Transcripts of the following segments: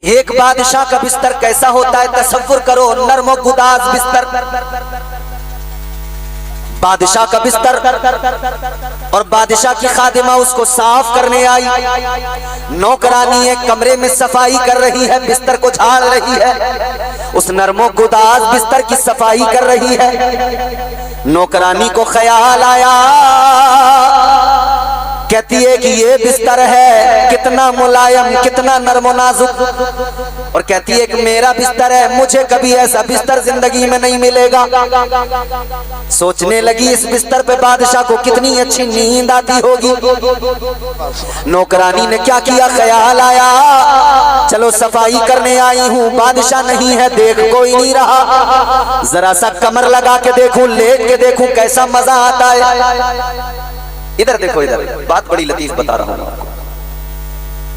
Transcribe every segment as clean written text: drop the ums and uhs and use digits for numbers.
एक बादशाह का बिस्तर कैसा होता है तसव्वुर करो, नर्म गुदाज बिस्तर, बादशाह का बिस्तर। और बादशाह की खादिमा उसको साफ करने आई, नौकरानी एक कमरे में सफाई कर रही है, बिस्तर को झाड़ रही है, उस नर्मो गुदाज बिस्तर की सफाई कर रही है। नौकरानी को ख्याल आया, कहती है कि ये बिस्तर है कितना मुलायम, कितना नरमो नाजुक, और कहती है कि मेरा बिस्तर है, मुझे कभी ऐसा बिस्तर जिंदगी में नहीं मिलेगा। सोचने लगी इस बिस्तर पे बादशाह को कितनी अच्छी नींद आती होगी। नौकरानी ने क्या किया, ख्याल आया चलो सफाई करने आई हूँ, बादशाह नहीं है, देख कोई नहीं रहा, जरा सा कमर लगा के देखूं, लेट के देखूं, कैसा मजा आता है। इधर देखो, इधर बात बड़ी लतीफ बता रहा हूं आपको।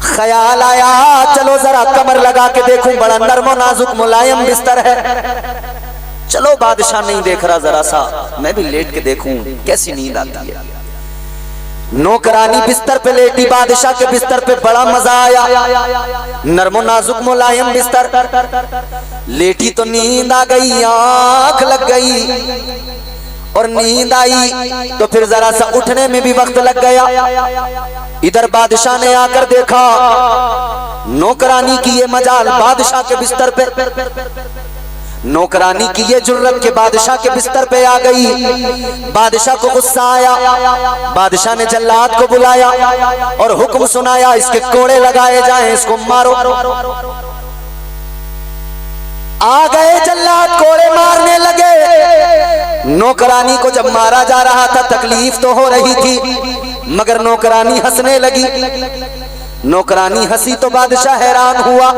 ख्याल आया चलो जरा कमर लगा के देखूं, बड़ा नरमो नाजुक मुलायम बिस्तर है, चलो बादशाह नहीं देख रहा, जरा सा मैं भी लेट के देखूं कैसी नींद आती है। नौकरानी बिस्तर पे लेटी, बादशाह के बिस्तर पे बड़ा मजा आया, नरमो नाजुक मुलायम बिस्तर, लेटी तो नींद आ गई, आंख लग गई, और नींद आई तो फिर जरा सा उठने में भी वक्त लग गया। इधर बादशाह ने आकर देखा नौकरानी की ये मजाल बादशाह के बिस्तर पे, नौकरानी की ये जुर्रत के बादशाह के बिस्तर पे आ गई। बादशाह को गुस्सा आया, बादशाह ने जल्लाद को बुलाया और हुक्म सुनाया इसके कोड़े लगाए जाएं, इसको मारो। आ गए जल्लाद, कोड़े मारने लगे। नौकरानी को जब मारा जा रहा था तकलीफ तो हो रही थी, मगर नौकरानी हंसने लगी। नौकरानी हंसी तो बादशाह हैरान हुआ।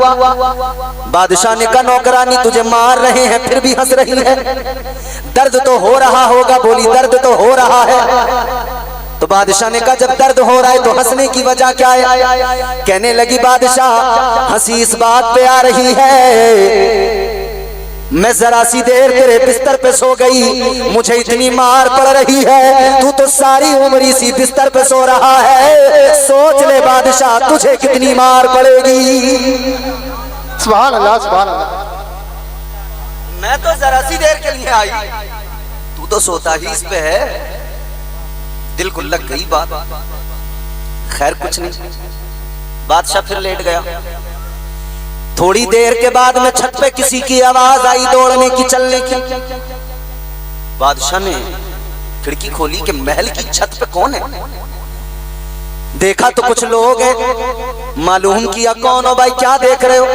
बादशाह ने कहा नौकरानी तुझे मार रहे हैं फिर भी हंस रही है, दर्द तो हो रहा होगा। बोली दर्द तो हो रहा है। तो बादशाह ने कहा जब दर्द हो रहा है तो हंसने की वजह क्या है? कहने लगी बादशाह हंसी इस बात पे आ रही है मैं जरा सी देर तेरे बिस्तर पे सो गई, मुझे इतनी मार पड़ रही है, तू तो सारी उम्र इसी बिस्तर पे सो रहा है, सोच ले बादशाह तुझे कितनी मार पड़ेगी। सुभान अल्लाह, सुभान अल्लाह। मैं तो जरा सी देर के लिए आई, तू तो सोता ही इस पे है। दिल को लग गई बात, खैर कुछ नहीं। बादशाह फिर लेट गया। थोड़ी देर के बाद में छत पे किसी की आवाज आई दौड़ने की, चलने की। बादशाह ने खिड़की खोली कि महल की छत पे कौन है। देखा तो कुछ लोग हैं। मालूम किया कौन हो भाई, क्या देख रहे हो?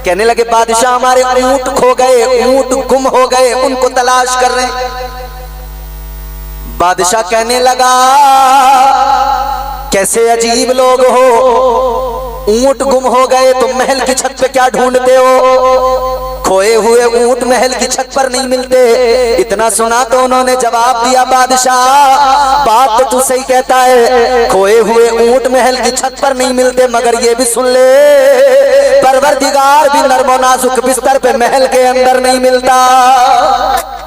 कहने लगे बादशाह हमारे ऊंट खो गए, ऊंट गुम हो गए, उनको तलाश कर रहे हैं। बादशाह कहने लगा कैसे अजीब लोग हो, ऊंट गुम हो गए तो महल की छत पे क्या ढूंढते हो? खोए हुए ऊंट महल की छत पर नहीं मिलते। इतना सुना तो उन्होंने जवाब दिया बादशाह बात तो तू सही कहता है, खोए हुए ऊंट महल की छत पर नहीं मिलते, मगर ये भी सुन ले परवरदिगार भी नर्मो नाजुक बिस्तर पे महल के अंदर नहीं मिलता।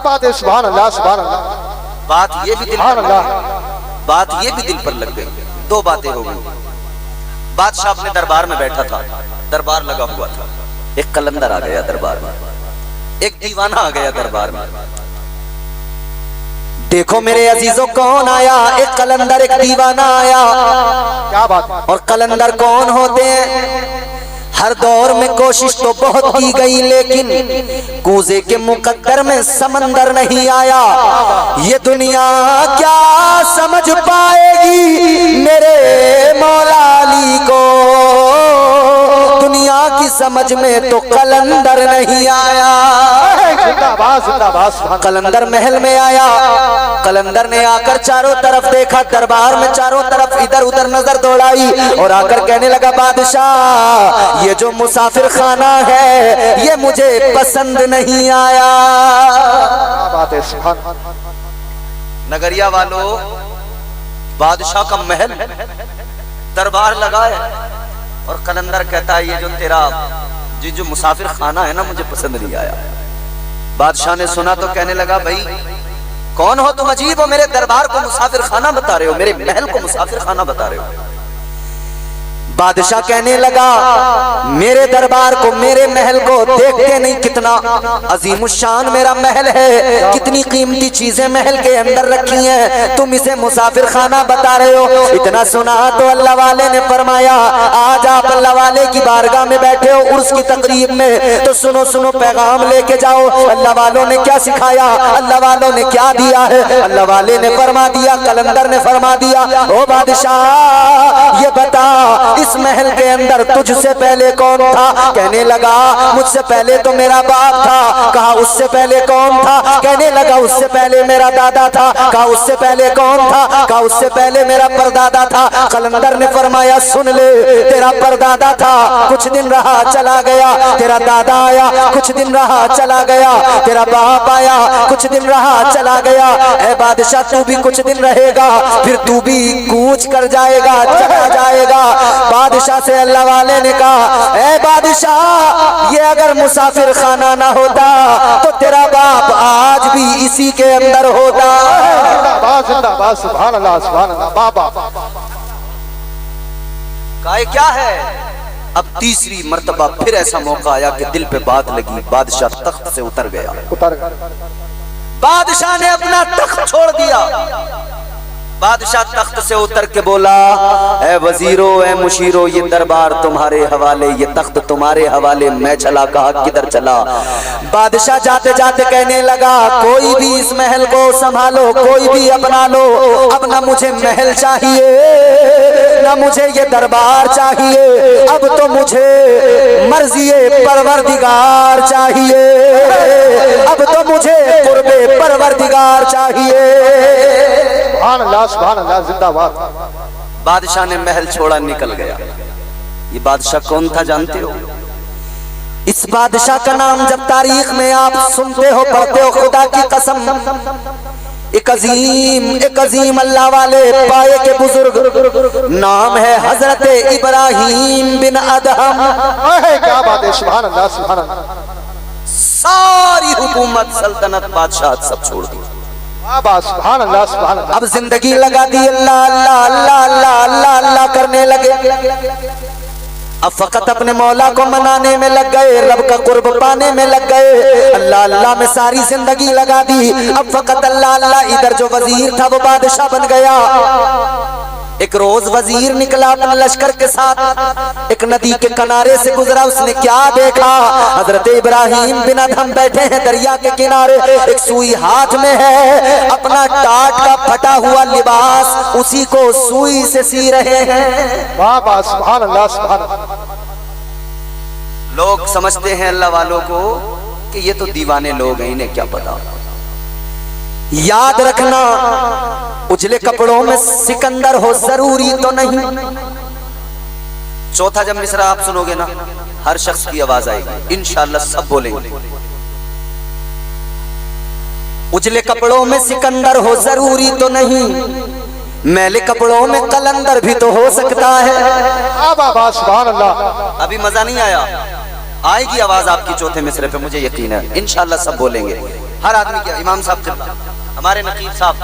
बात है, सुभान अल्लाह, सुभान अल्लाह। बात ये भी दिल पर लग गई। दो बातें हो गई। बादशाह अपने दरबार में बैठा था, दरबार लगा हुआ था। एक कलंदर आ गया दरबार में, एक दीवाना आ गया दरबार में। देखो मेरे अजीजों कौन आया, एक कलंदर एक दीवाना आया। क्या बात। और कलंदर कौन होते हैं? हर दौर में कोशिश तो बहुत की गई लेकिन कूजे के मुकद्दर में समंदर नहीं आया। ये दुनिया क्या समझ पाएगी मेरे मौला अली को, दुनिया की समझ में तो कलंदर नहीं आया। कलंदर महल में आया। कलंदर ने आकर चारों तरफ देखा, दरबार में चारों तरफ इधर उधर नजर दौड़ाई और आकर कहने लगा बादशाह ये जो मुसाफिर खाना है ये मुझे पसंद नहीं आया। बात है, नगरिया वालों, बादशाह का महल दरबार लगा है और कलंदर कहता है ये जो तेरा जो मुसाफिर खाना है ना मुझे पसंद नहीं आया। बादशाह ने सुना तो कहने लगा भाई कौन हो तुम, अजीब हो, मेरे दरबार को मुसाफिर खाना बता रहे हो, मेरे महल को मुसाफिर खाना बता रहे हो। बादशाह कहने लगा मेरे दरबार को, मेरे महल को देखते नहीं कितना अजीमुशान मेरा महल है, कितनी कीमती चीजें महल के अंदर रखी हैं, तुम इसे मुसाफिर खाना बता रहे हो। इतना सुना तो अल्लाह वाले ने फरमाया आज आप अल्लाह वाले की बारगाह में बैठे हो उर्स की तकरीब में, तो सुनो सुनो पैगाम लेके जाओ। अल्लाह वालों ने क्या सिखाया, अल्लाह वालों ने क्या दिया है। अल्लाह वाले ने फरमा दिया, कलंदर ने फरमा दिया, ओ बादशाह ये बता इस महल के अंदर तुझसे पहले कौन था। कहने लगा मुझसे पहले तो मेरा बाप था। कहा उससे पहले कौन था। कहने लगा उससे पहले मेरा दादा था। कहा उससे पहले कौन था। कहा उससे पहले मेरा परदादा था। कलंदर ने फरमाया सुन ले, तेरा परदादा था, कुछ दिन रहा चला गया, तेरा दादा आया, कुछ दिन रहा चला गया, तेरा बाप आया, कुछ दिन रहा चला गया। ऐ बादशाह तू भी कुछ दिन रहेगा, फिर तू भी कूच कर जाएगा, चला जाएगा। बादशाह से अल्लाह वाले ने कहा ऐ बादशाह ये अगर मुसाफिर खाना ना होता तो तेरा बाप आज भी इसी के अंदर होता। जिंदाबाद जिंदाबाद सुभान अल्लाह सुभान अल्लाह। बाबा काहे क्या है। अब तीसरी मर्तबा फिर ऐसा मौका आया कि दिल पे बात लगी, बादशाह तख्त से उतर गया। बादशाह ने अपना तख्त छोड़ दिया। बादशाह तख्त से उतर के बोला ऐ वजीरो ऐ मुशीरो ये दरबार तुम्हारे हवाले, ये तख्त तुम्हारे हवाले, मैं चला। कहा किधर चला। बादशाह जाते जाते कहने लगा कोई भी इस महल को संभालो, कोई भी अपना लो। अब ना मुझे महल चाहिए ना मुझे ये दरबार चाहिए, अब तो मुझे मर्जी परवरदिगार चाहिए, अब तो मुझे कुर्बे परवरदिगार चाहिए। सुभान अल्लाह सुभान अल्लाह जिंदाबाद। बादशाह ने महल छोड़ा निकल गया। ये बादशाह कौन था जानते हो। इस बादशाह का नाम जब तारीख में आप सुनते हो पढ़ते हो, खुदा की कसम एक अजीम अल्लाह वाले पाए के बुजुर्ग नाम है हजरत इब्राहिम बिन अदहम। क्या बात है सुभान अल्लाह सुभान अल्लाह। सारी हुकूमत सल्तनत बादशाह सब छोड़ दी। सुभान अल्लाह सुभान अल्लाह। अब जिंदगी लगा दी अल्लाह अल्लाह अल्लाह अल्लाह अल्लाह अल्लाह करने लगे। अब फकत अपने मौला को मनाने में लग गए, रब का कुर्ब पाने में लग गए। अल्लाह अल्लाह में सारी जिंदगी लगा दी। अब फकत अल्लाह अल्लाह। इधर जो वजीर था वो बादशाह बन गया। एक रोज वजीर निकला अपने लश्कर के साथ, एक नदी के किनारे से गुजरा। उसने क्या देखा, हजरत इब्राहिम बिन अदहम बैठे हैं दरिया के किनारे, एक सुई हाथ में है, अपना टाट का फटा हुआ लिबास उसी को सुई से सी रहे हैं। वाह सुभान अल्लाह सुभान अल्लाह। लोग समझते हैं अल्लाह वालों को कि ये तो दीवाने लोग हैं, इन्हें क्या पता। याद रखना उजले कपड़ों में सिकंदर हो जरूरी तो नहीं। चौथा जब मिसरा आप सुनोगे ना हर शख्स की आवाज आएगी, इंशाअल्लाह सब बोलेंगे। उजले कपड़ों में सिकंदर हो जरूरी तो नहीं, मैले कपड़ों में कलंदर भी तो हो सकता है। सुभान अल्लाह। अभी मजा नहीं आया, आएगी आवाज आपकी चौथे मिसरे पे, मुझे यकीन है इंशाअल्लाह सब बोलेंगे। हर आदमी क्या, इमाम साहब हमारे नकीब साहब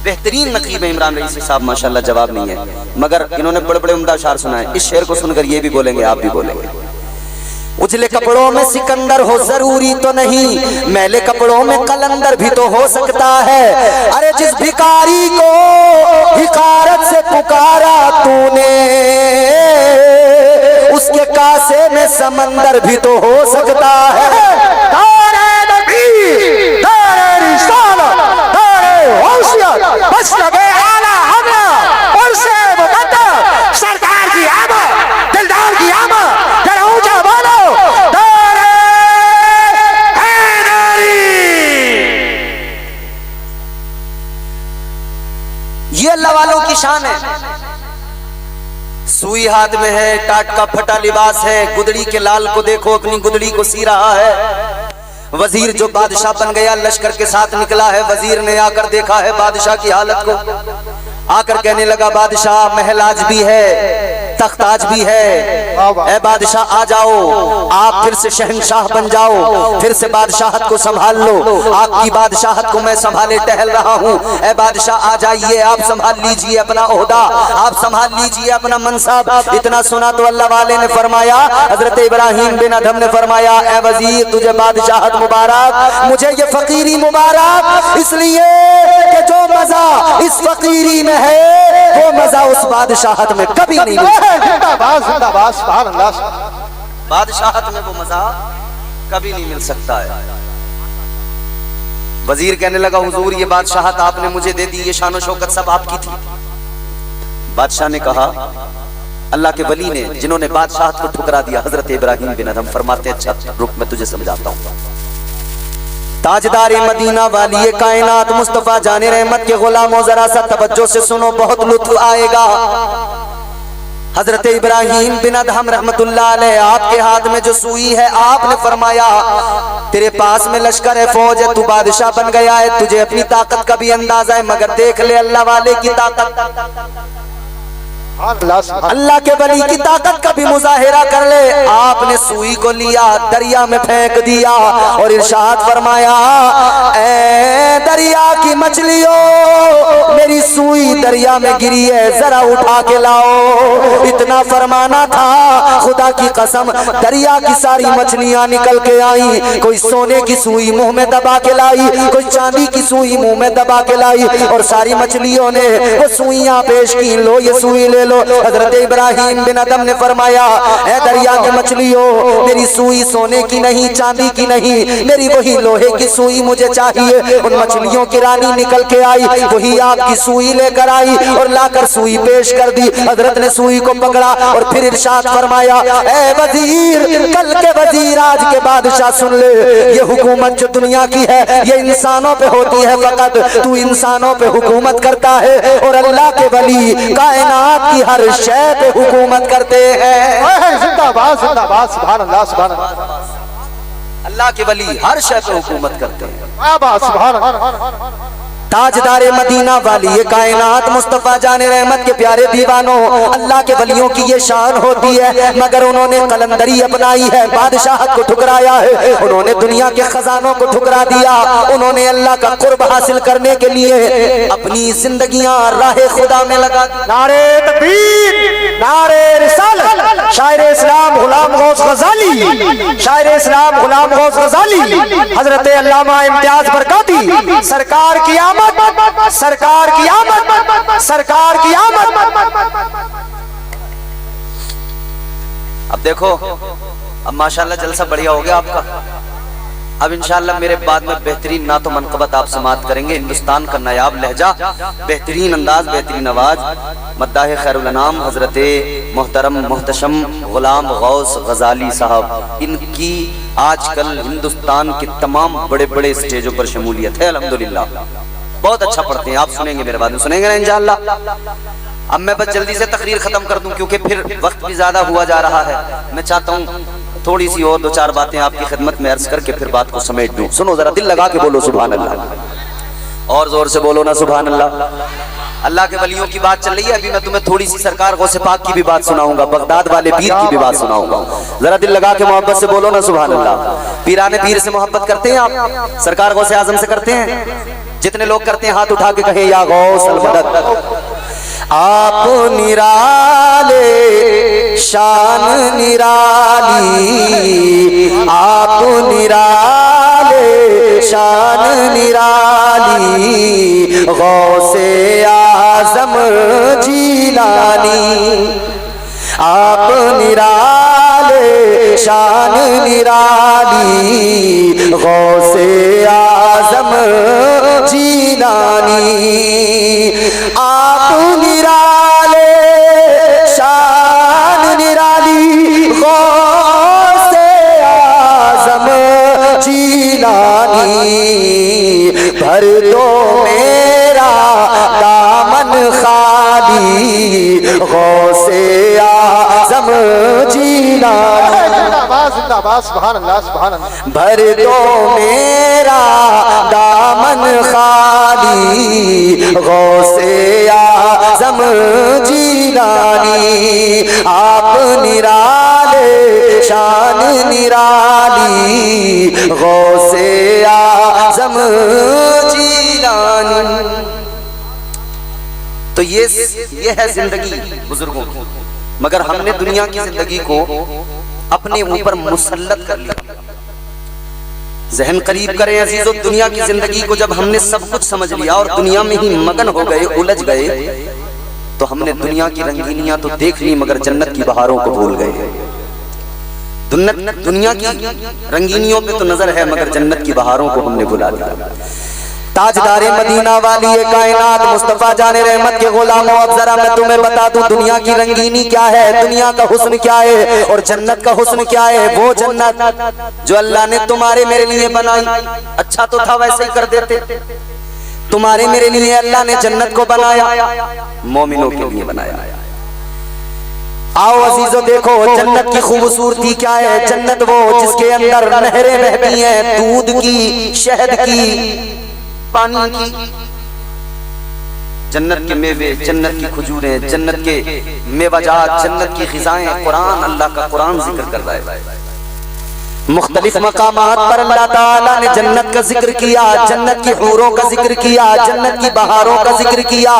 बेहतरीन नकीब है इमरान रईसी साहब माशाल्लाह, जवाब नहीं है, मगर इन्होंने बड़े बड़े उम्दा शार सुनाए। इस शेर को सुनकर ये भी बोलेंगे, आप भी बोलेंगे। उजले कपड़ों में सिकंदर हो जरूरी तो नहीं, मैले कपड़ों में कलंदर भी तो हो सकता है। अरे जिस भिखारी को हिकारत से पुकारा तूने, उसके कासे में समंदर भी तो हो सकता है। बस लगे आला हमला और से मुकद्दर सरकार की आमद, दिलदार की आमद, जरा ऊंचा बोलो दारे हैदरी। ये अल्लाह वालों की शान है। सुई हाथ में है, टाट का फटा लिबास है, गुदड़ी के लाल को देखो अपनी गुदड़ी को सी रहा है। वजीर जो बादशाह बन गया लश्कर के साथ निकला है, वजीर ने आकर देखा है बादशाह की हालत को, आकर कहने लगा बादशाह महल आज भी है तख्ताज भी है। ए बादशाह आ जाओ, आप फिर से शहंशाह बन जाओ, फिर से बादशाहत को संभाल लो। आपकी बादशाहत को मैं संभाले टहल रहा हूँ। ए बादशाह आ जाइए, आप संभाल लीजिए अपना ओहदा, आप संभाल लीजिए अपना मनसब। इतना सुना तो अल्लाह वाले ने फरमाया, हजरत इब्राहिम बिन अदहम ने फरमाया, ए वजीर तुझे बादशाहत मुबारक, मुझे ये फकीरी मुबारक, इसलिए कि जो मजा इस फकीरी में है वो मजा उस बादशाहत में कभी नहीं मिलता। जिंदाबाद जिंदाबाद, सुभान अल्लाह। बादशाहत में वो मजा कभी नहीं मिल सकता है। वजीर कहने लगा, हुजूर ये बादशाहत आपने मुझे दे दी, ये शान शौकत सब आपकी थी। बादशाह ने कहा, अल्लाह के वली ने जिन्होंने बादशाहत को ठुकरा दिया, हजरत इब्राहिम बिन अदहम फरमाते, अच्छा रुक मैं तुझे समझाता हूँ। ताजदार मदीना वाली कायनात मुस्तफा जाने रहमत के गुलामों, जरा सा तवज्जो से सुनो, बहुत लुत्फ आएगा। हजरत इब्राहिम बिन अदहम रहमतुल्लाह अलैह, आपके हाथ में जो सुई है, आपने फरमाया तेरे पास में लश्कर है, फौज है, तू बादशाह बन गया है, तुझे अपनी ताकत का भी अंदाजा है, मगर देख ले अल्लाह वाले की ताकत, अल्लाह के वली की ताकत का भी मुजाहिरा कर ले। आपने सुई को लिया, दरिया में फेंक दिया और इरशाद फरमाया, ऐ दरिया की मछलियों, मेरी सुई दरिया में गिरी है, जरा उठा के लाओ। इतना फरमाना था, खुदा की कसम दरिया की सारी मछलियां निकल के आई। कोई सोने की सुई मुंह में दबा के लाई, कोई चांदी की सुई मुंह में दबा के लाई, और सारी मछलियों ने वो सुइयां पेश की, लो ये सुई ले लो। हजरत इब्राहिम बिन अदहम ने फरमाया, ऐ दरिया के मछलियों, मेरी सुई सोने की नहीं, चांदी की नहीं, मेरी वही लोहे की सुई मुझे चाहिए। उन मछलियों की रानी निकल के आई, वही आपकी सुई लेकर आई और लाकर सुई पेश कर दी। हजरत ने सुई को पकड़ा और फिर इरशाद फरमाया, ऐ वजीर, कल के वजीर आज के बादशाह सुन ले, ये हुकूमत जो दुनिया की है ये इंसानों पे होती है, फकत तू इंसानों पे हुकूमत करता है, और अल्लाह के वली कायनात की हर शय पे हुकूमत करते हैं। जिंदाबाद जिंदाबाद, सुभान अल्लाह सुभान अल्लाह। अल्लाह के वली हर शय पे हुकूमत करते हैं। सुभान अल्लाह। ताजदारे मदीना वाली ये कायनात मुस्तफा जाने रहमत के प्यारे दीवानों, अल्लाह के वलियों की ये शान होती है, मगर उन्होंने कलंदरी अपनाई है, बादशाहत को ठुकराया है, उन्होंने दुनिया के खजानों को ठुकरा दिया, उन्होंने अल्लाह का कुर्ब हासिल करने के लिए अपनी जिंदगियां राह खुदा में लगा दी। नारे तकबीर, नारे रिसालत, शायर इस्लाम गुलाम गौस गजाली, शायर इस्लाम गुलाम गौस गजाली, हजरत अल्लामा इम्तियाज बरकाती, सरकार की आमद, सरकार की आमद, सरकार की आमद। अब देखो, अब माशाल्लाह जलसा बढ़िया हो गया आपका। अब इंशाल्लाह मेरे बाद में बेहतरीन नातो मनकबत आप समात करेंगे। हिंदुस्तान का नायाब लहजा, बेहतरीन अंदाज, बेहतरीन आवाज, मद्दाह खैरुल अनाम हजरत मोहतरम मोहतशम गुलाम गौस गजाली साहब, इनकी आजकल हिंदुस्तान के तमाम बड़े बड़े स्टेजों पर शमूलियत है अल्हम्दुलिल्लाह। बहुत अच्छा पढ़ते हैं, आप सुनेंगे मेरे बाद में, सुनेंगे ना इंशाअल्लाह। अब मैं बस जल्दी से तकरीर खत्म कर दूं क्योंकि फिर वक्त भी ज्यादा हुआ जा रहा है। मैं चाहता हूँ थोड़ी सी और दो चार बातें आपकी खिदमत में अर्ज करके फिर बात को समेट दूं। सुनो जरा, दिल लगा के बोलो सुभान अल्लाह, और जोर से बोलो ना सुभान अल्लाह। अल्लाह के वलियों की बात चल रही है, अभी मैं तुम्हें थोड़ी सी सरकार गौसे पाक की भी बात सुनाऊंगा, बगदाद वाले पीर की भी बात सुनाऊंगा। जरा दिल लगा के मोहब्बत से बोलो ना सुभान अल्लाह। पीराने पीर से मोहब्बत करते हैं आप? सरकार गौसे आजम से करते हैं? जितने लोग करते हैं हाथ उठा के कहें या गौस अल मदद। आप निराले शान निराली, आप निराले शान निराली, गौसे आजम जीलानी, आप निराले शान निराली, गौसे आजम जीलानी, आप निराले शान निराली, गौसे आजम जीलानी, भर दो मेरा दामन खाली, गौसे आजम जीलानी। जिंदाबाद, सुभान अल्लाह, सुभान अल्लाह। भर दो मेरा दामन खाली, गौसे आज़म जीलानी, आप निराले शान निराली, गौसे आज़म जीलानी। तो ये है जिंदगी बुजुर्गों की, मगर हमने दुनिया की जिंदगी को अपने ऊपर मुसल्लत कर लिया। जहन करीब करें अजीजों, दुनिया की जिंदगी को जब हमने सब कुछ समझ लिया और दुनिया में ही मगन हो गए, उलझ गए, तो हमने दुनिया की रंगीनियां तो देख ली मगर जन्नत की बहारों को भूल गए। दुनिया की रंगीनियों पे तो नजर है मगर जन्नत की बहारों को हमने भुला दिया। ताजदारे मदीना वाली ये कायनात मुस्तफा जाने रहमत के गुलामों, अब जरा मैं तुम्हें बता दूं दुनिया की रंगीनी क्या है, दुनिया का हुस्न क्या है और जन्नत का हुस्न क्या है। वो जन्नत जो अल्लाह ने तुम्हारे मेरे लिए बनाई, अच्छा तो था वैसे ही कर देते, तुम्हारे मेरे लिए अल्लाह ने जन्नत को बनाया, मोमिनों के लिए बनाया। आओ अजीजों देखो जन्नत की खूबसूरती क्या है। जन्नत वो जिसके अंदर नहरें बहती हैं, दूध की, शहद की, पानी की, जन्नत के मेवे, जन्नत की खजूरें, जन्नत के मेवाजात, जन्नत की ग़िज़ाएं। कुरान, अल्लाह का कुरान जिक्र कर रहा है। मुख्तलिफ मकामात पर अल्लाह ताला ने जन्नत का जिक्र किया, जन्नत की हूरों का जिक्र किया, जन्नत की बहारों का जिक्र किया,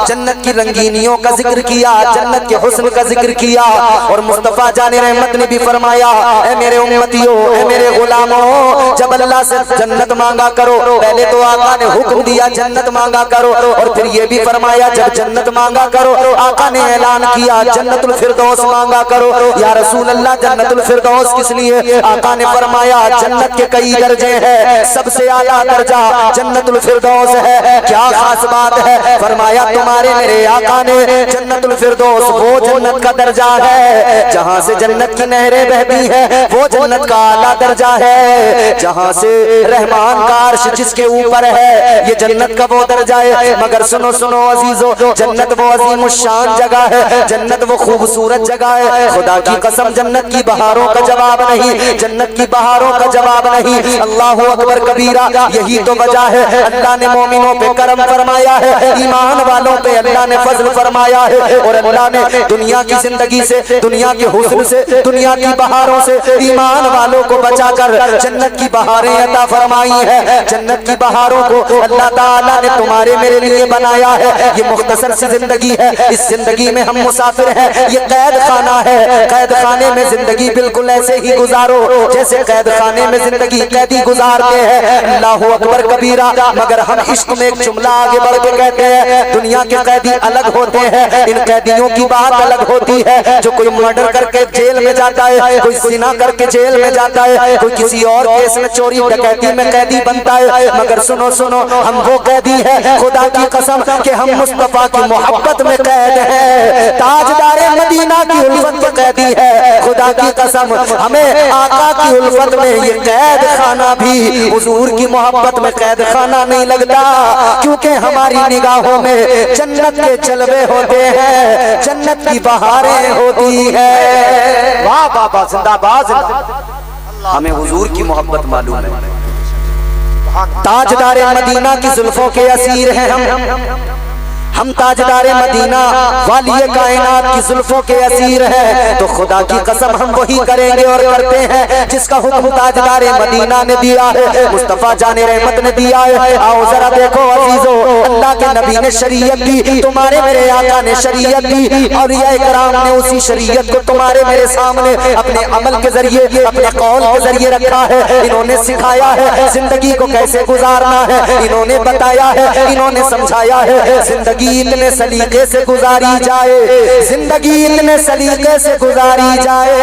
जन्नत की रंगीनियों का जिक्र किया, जन्नत के हुस्न का जिक्र किया। और मुस्तफा जाने रहमत ने भी फरमाया, ऐ मेरे उम्मतियों, ऐ मेरे गुलामों, जब अल्लाह से जन्नत मांगा करो, पहले तो आका ने हुक्म दिया जन्नत मांगा करो, और फिर ये भी फरमाया जब जन्नत मांगा करो, आका ने ऐलान किया जन्नतुल फिरदौस मांगा करो। या रसूल अल्लाह जन्नतुल फिरदौस किस लिए? आका ने फरमाया जन्नत के कई दर्जे हैं, सबसे आला दर्जा जन्नतुल फिरदौस है। क्या खास बात है? फरमाया तुम्हारे मेरे आका ने जन्नतुल फिरदौस वो जन्नत का दर्जा है जहां से जन्नत की नहरें बहती हैं, वो जन्नत का आला दर्जा है जहां से रहमान का अर्श जिसके ऊपर है, ये जन्नत का वो दर्जा है। मगर सुनो सुनो अजीजों, जन्नत वो अजीमुश्शान जगह है, जन्नत वो खूबसूरत जगह है। खुदा की कसम जन्नत की बहारों का जवाब नहीं, जन्नत की बहारों का जवाब नहीं। अल्लाह अकबर कबीरा, यही तो वजह है अल्लाह ने मोमिनों पे करम फरमाया है, ईमान वालों पे अल्लाह ने फजल फरमाया है। और अल्लाह ने दुनिया की जिंदगी से, दुनिया के हुस्न से, दुनिया की बहारों से ईमान वालों को बचाकर जन्नत की बहारें अता फरमाई है। जन्नत की बहारों को अल्लाह ताला ने तुम्हारे मेरे लिए बनाया है। ये मुख्तसर सी जिंदगी है, इस जिंदगी में हम मुसाफिर हैं, ये कैद खाना है। कैद खाने में जिंदगी बिल्कुल ऐसे ही गुजारो जैसे कैद खाने में जिंदगी कैदी गुजारते हैं। अल्लाह अकबर कबीरा। मगर हम इश्क में एक जुमला आगे बढ़ के कहते हैं दुनिया के कैदी अलग होते हैं, इन कैदियों की बात अलग होती है। जो कोई मर्डर करके जेल में जाता है, कोई जिना करके जेल में जाता है, कोई किसी और केस में चोरी डकैती में कैदी बनता है। मगर सुनो सुनो, हम वो कैदी है खुदा की कसम कि हम मुस्तफा की मोहब्बत में कैद है, ताजदारे मदीना की उल्फत में कैदी है। खुदा की कसम हमें आका की उल्फत में ये कैद खाना भी हुजूर की मोहब्बत में कैद खाना नहीं लगता, क्योंकि हमारी निगाहों में जन्नत के जलवे होते हैं, जन्नत की बहारें होती है। वाह वाह वाह, जिंदाबाद जिंदाबाद। हमें हुजूर की मोहब्बत मालूम है, ताजदारे मदीना की जुल्फों के असीर हैं हम ताजदारे मदीना वाली कायनात की जुल्फों के असीर हैं। तो खुदा की कसम हम वही करेंगे और करते हैं जिसका हुक्म ताजदारे मदीना ने दिया है, मुस्तफा जाने रहमत ने दिया है। आओ जरा देखो अजीजों, अल्लाह के नबी ने शरीयत दी, तुम्हारे मेरे आका ने शरीयत दी, और ये इकराम ने उसी शरीयत को तुम्हारे मेरे सामने अपने अमल के जरिए, अपने कौल के जरिए रखा है। इन्होंने सिखाया है जिंदगी को कैसे गुजारना है, इन्होंने बताया है, इन्होंने समझाया है। जिंदगी इतने सलीके से गुजारी जाए, जिंदगी इतने सलीके से गुजारी जाए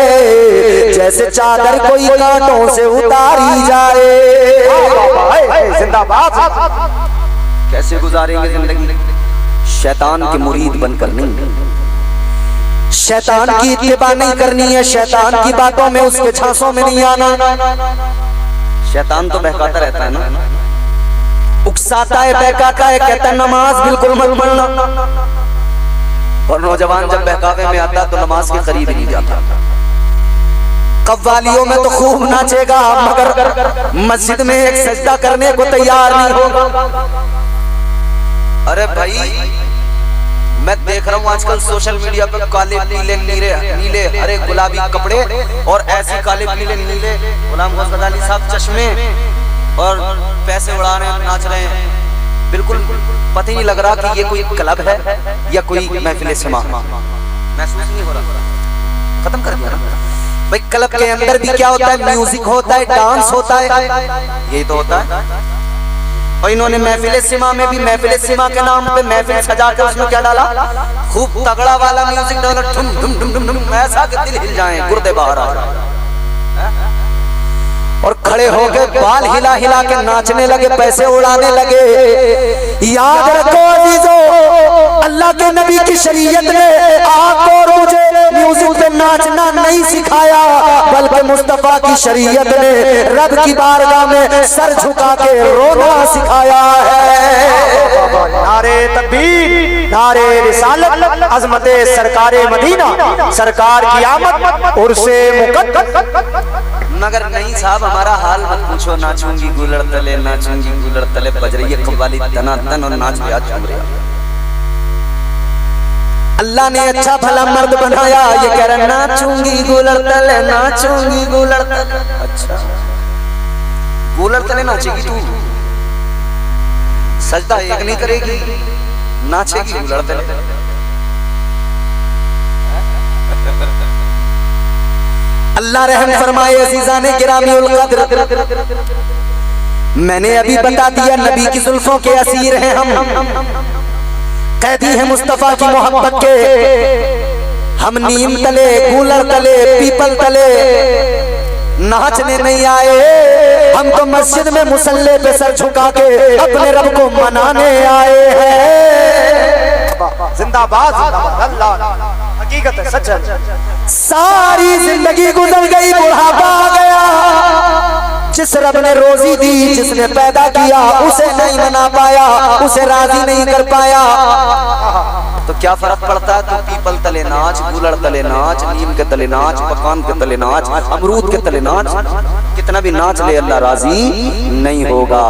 जैसे चादर कोई कांटों से उतारी जाए। जिंदाबाद। कैसे गुजारेंगे जिंदगी? शैतान के मुरीद बनकर नहीं, शैतान की इत्तिबा नहीं करनी है, शैतान की बातों में उसके झांसों में नहीं आना। शैतान तो बहकाता रहता है ना, उकसाता है, बहकाता है, कहता है नमाज बिल्कुल मत पढ़ना, और नौजवान जब बहकावे में आता तो नमाज के करीब ही नहीं जाता। कव्वालियों में तो खूब नाचेगा, मगर मस्जिद में एक सजदा करने को तैयार नहीं होगा। अरे भाई, मैं देख रहा हूँ आजकल सोशल मीडिया पे काले पीले नीले नीले हरे गुलाबी कपड़े और ऐसे काले पीले नीले गुलाम गौस गजाली साहब चश्मे और पैसे उड़ा रहे हैं, नाच रहे हैं। बिल्कुल पता ही नहीं लग रहा कि ये कोई क्लब है या कोई महफिल सिमा, महसूस नहीं हो रहा। खत्म कर दिया ना भाई। क्लब के अंदर भी क्या होता है, म्यूजिक होता है, डांस होता है, यही तो होता है। और इन्होंने महफिल सिमा में भी महफिल सिमा के नाम पे महफिल सजा के उसमें क्या डाला, खूब तगड़ा वाला म्यूजिक डाला, ठुम ठुम ठुम ठुम ठुम, ऐसा कि दिल हिल जाए, गुर्दे बाहर आ जाए, और खड़े होके बाल हिला हिला के नाचने लगे, पैसे उड़ाने लगे। याद रखो अजीजों, अल्लाह के नबी की शरीयत ने आपको और मुझे म्यूजिक पे नाचना नहीं सिखाया, बल्कि मुस्तफा की शरीयत ने रब की बारगाह में सर झुका के रोना सिखाया है। नारे तकबीर, नारे रिसालत, अज़मते सरकारे मदीना, सरकार की आमद, उर्से मुक़द्दस। मगर नहीं साहब, हमारा हाल मत पूछो, नाचूंगी गुलड़ तले, नाचूंगी गुलड़ तले, बज रही है कव्वाली तना तन और नाच रहा झूम रहा। अल्लाह ने अच्छा भला मर्द बनाया, ये कह रहा नाचूंगी गुलड़ तले, नाचूंगी गुलड़ तले। अच्छा, गुलड़ तले नाचेगी तू, सजदा एक नहीं करेगी, नाचेगी गुलड़ तले। अल्लाह रहम फरमाए। अज़ीज़ाने गिरामी उल क़द्र, मैंने अभी बता दिया नबी की जुल्फों के असीर हैं हम, कैदी हैं मुस्तफा की मोहब्बत के। हम नीम तले, कूलर तले, पीपल तले नाचने नहीं आए, हम तो मस्जिद में मुसल्ले पे सर झुका के अपने रब को मनाने आए हैं। जिंदाबाद, जिंदाबाद, हकीकत है, सच है। सारी जिंदगी गुजर गई, बुढ़ापा आ गया, जिस रब ने रोजी दी, जिसने पैदा किया, उसे नहीं मना पाया, उसे राजी नहीं कर पाया, तो क्या फर्क पड़ता है? तो पीपल तले नाच, गुलड़ तले नाच, नीम के तले नाच, पकान के तले नाच, अमरूद के तले नाच, कितना भी नाच ले अल्लाह राजी नहीं होगा।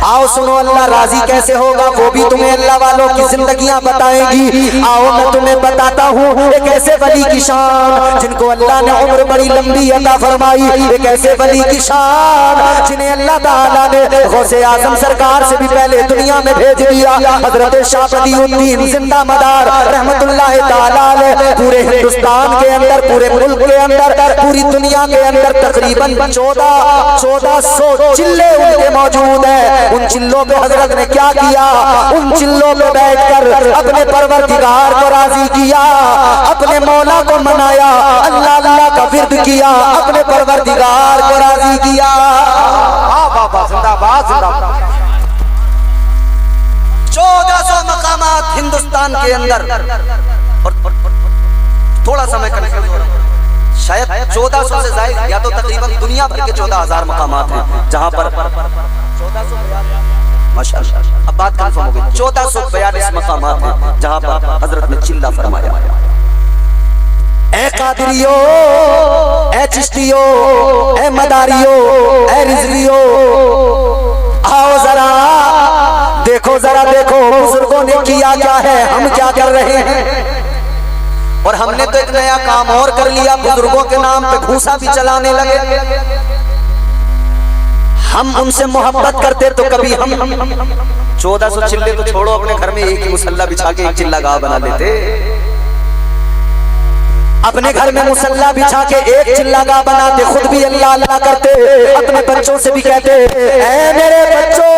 आओ सुनो, अल्लाह राजी कैसे होगा वो भी तुम्हें अल्लाह वालों की जिंदगियां बताएंगी। आओ मैं तुम्हें बताता हूँ एक ऐसे वली की शान जिनको अल्लाह ने उम्र बड़ी लंबी अता फरमाई, एक ऐसे वली की शान जिन्हें अल्लाह ताला ने गौसे आजम सरकार से भी पहले दुनिया में भेज दिया। हजरत शाह बदियुद्दीन जिंदा मदार रहमतुल्लाह ताला अलैह पूरे हिंदुस्तान के अंदर, पूरे मुल्क के अंदर, पूरी दुनिया के अंदर तकरीबन 1400 चिल्ले उनके मौजूद है। उन चिल्लों पे हजरत ने क्या किया? उन चिल्लों पे बैठकर अपने परवरदिगार को राजी किया, अपने मौला को मनाया, अल्लाह अल्लाह का विर्द किया, अपने परवरदिगार को राजी किया। जिंदाबाद, जिंदाबाद। 1400 मकामात हिंदुस्तान के अंदर, और थोड़ा समय कनेक्ट हो रहा है, शायद 1400 से ज्यादा, या तो तकरीबन दुनिया भर के 14,000 मकामात हैं जहां पर 1442, माशाअल्लाह, अब बात कंफर्म हो गई, 1442 मकामात हैं जहां पर हजरत ने चिल्ला फरमाया, ए कादरियो, ए चिश्तियो, ए मदारियो, ए रिजवियो, आओ जरा देखो, जरा देखो बुजुर्गों ने किया क्या है, हम क्या कर रहे हैं। और हमने तो एक नया काम और कर लिया, बुजुर्गों के नाम पे भूसा भी चलाने लगे। हम उनसे मोहब्बत करते तो कभी हम 1400 चिल्ले तो छोड़ो, अपने घर में एक ही मुसल्ला बिछा के एक चिल्ला गाँव बना लेते। अपने घर में मुसल्ला बिछा के एक चिल्ला गाँव बनाते, खुद भी अल्लाह अल्लाह करते, अपने बच्चों से भी कहते, ऐ मेरे बच्चों,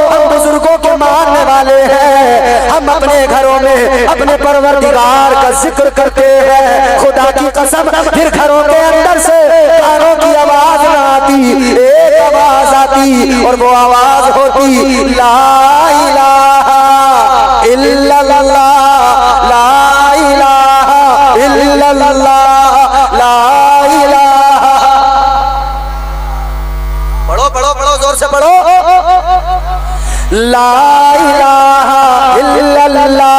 हम बुजुर्गों के मानने वाले हैं, हम अपने घरों में अपने परवरदिगार का जिक्र करते हैं। खुदा की कसम, फिर घरों के अंदर से गानों की आवाज ना आती, एक आवाज आती, और वो आवाज होती ला इलाहा इल्लल्लाह, ला इलाहा इल्लल्लाह, ला इलाहा। पढ़ो पढ़ो पढ़ो, जोर से पढ़ो, ला इलाहा इल्लल्लाह, ला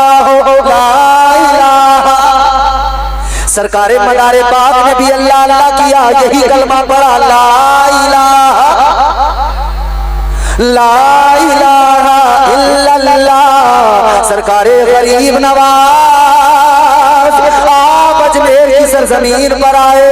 इलाहा। सरकारे मदारे पाक ने भी अल्लाह अल्लाह किया, यही कलमा पढ़ा, ला इलाहा इल्लल्लाह। सरकारे गरीब नवाज आप अजमेर की सरजमीन पर आए,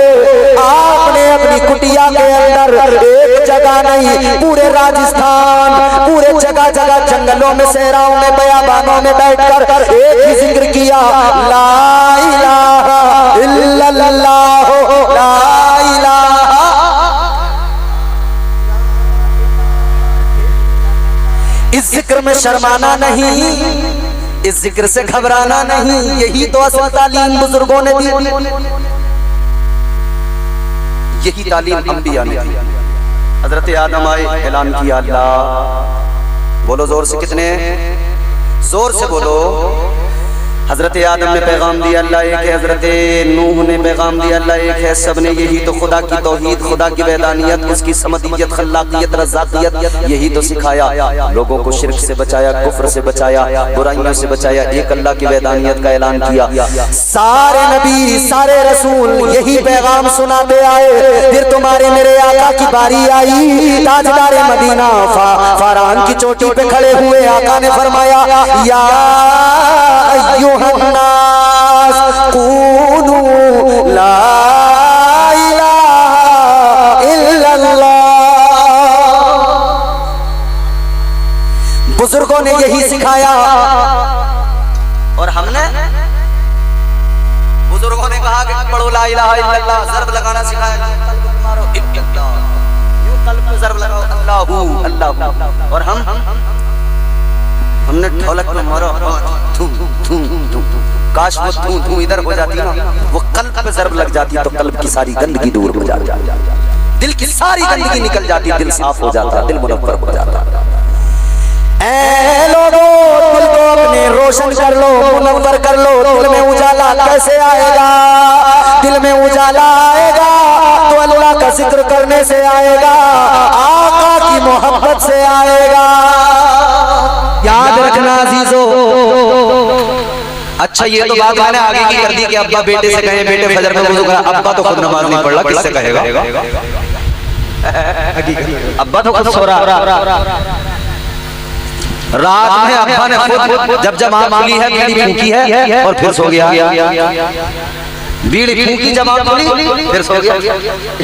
आपने अपनी कुटिया के अंदर एक जगह नहीं, पूरे राजस्थान, पूरे जगह जगह जंगलों में, सहराओं में, बयाबानों में बैठकर एक ही जिक्र किया, ला इलाहा इल्लल्लाह, ला इलाहा। इस जिक्र में शर्माना नहीं, इस जिक्र से घबराना नहीं, यही तो असल तालीम बुजुर्गों ने दी, यही तालीम अंबिया ने दी। हजरत आदम आए, ऐलान किया, अल्लाह, बोलो जोर से, कितने जोर से बोलो। हजरत आदम ने पैगाम दिया, अल्लाह एक है। हजरत नूह ने पैगाम दिया, अल्लाह एक है। सब ने यही तो खुदा की तौहीद, खुदा की वहदानियत, उसकी समदियत, खल्लाकियत, रज़ाकियत, यही तो सिखाया। लोगों को शिर्क से बचाया, कुफ्र से बचाया, बुराइयों से बचाया, एक अल्लाह की वहदानियत का ऐलान किया। सारे नबी, सारे रसूल यही पैगाम सुनाते आए। फिर तुम्हारे मेरे आका की बारी आई, ताजदार मदीना फारान की चोटी पे खड़े हुए आका ने फरमाया, या अय्युहन्नास कूनू ला इलाहा इल्लल्लाह। बुजुर्गों ने यही सिखाया और हमने, बुजुर्गों ने कहा कि पढ़ो ला इलाहा इल्लल्लाह, ज़र्ब लगाना सिखाया, मारो इल्लल्लाह, यूं कल्ब पे ज़र्ब लगाओ, अल्लाहू अल्लाह। और हमने ढोलक में मारो, काश वो धू धू इधर हो जाती ना, वो कल्ब पे ज़र्ब लग जाती तो कल्ब की सारी गंदगी दूर हो जाती, दिल की सारी गंदगी निकल जाती, दिल साफ हो जाता, दिल मुनव्वर हो जाता। ऐ लोगों, दिल को अपने रोशन कर लो, मुनव्वर कर लो। दिल में उजाला कैसे आएगा? दिल में उजाला आएगा तो अल्लाह का जिक्र करने से आएगा, आका की मोहब्बत से आएगा। याद रखना अजीजों। अच्छा, ये तो बात मैंने आगे की कर दी कि अब्बा बेटे से कहे बेटे फजर में वुज़ू करा, अब्बा तो खुद नमाज नहीं पढ़ रहा, किससे कहेगा? अब्बा तो खुद सो रहा, रात में अब्बा ने खुद जब आँख खुली है, बीड़ी फूंकी है और फिर सो गया, बीड़ी फूंकी, जब आँख खुली फिर सो गया।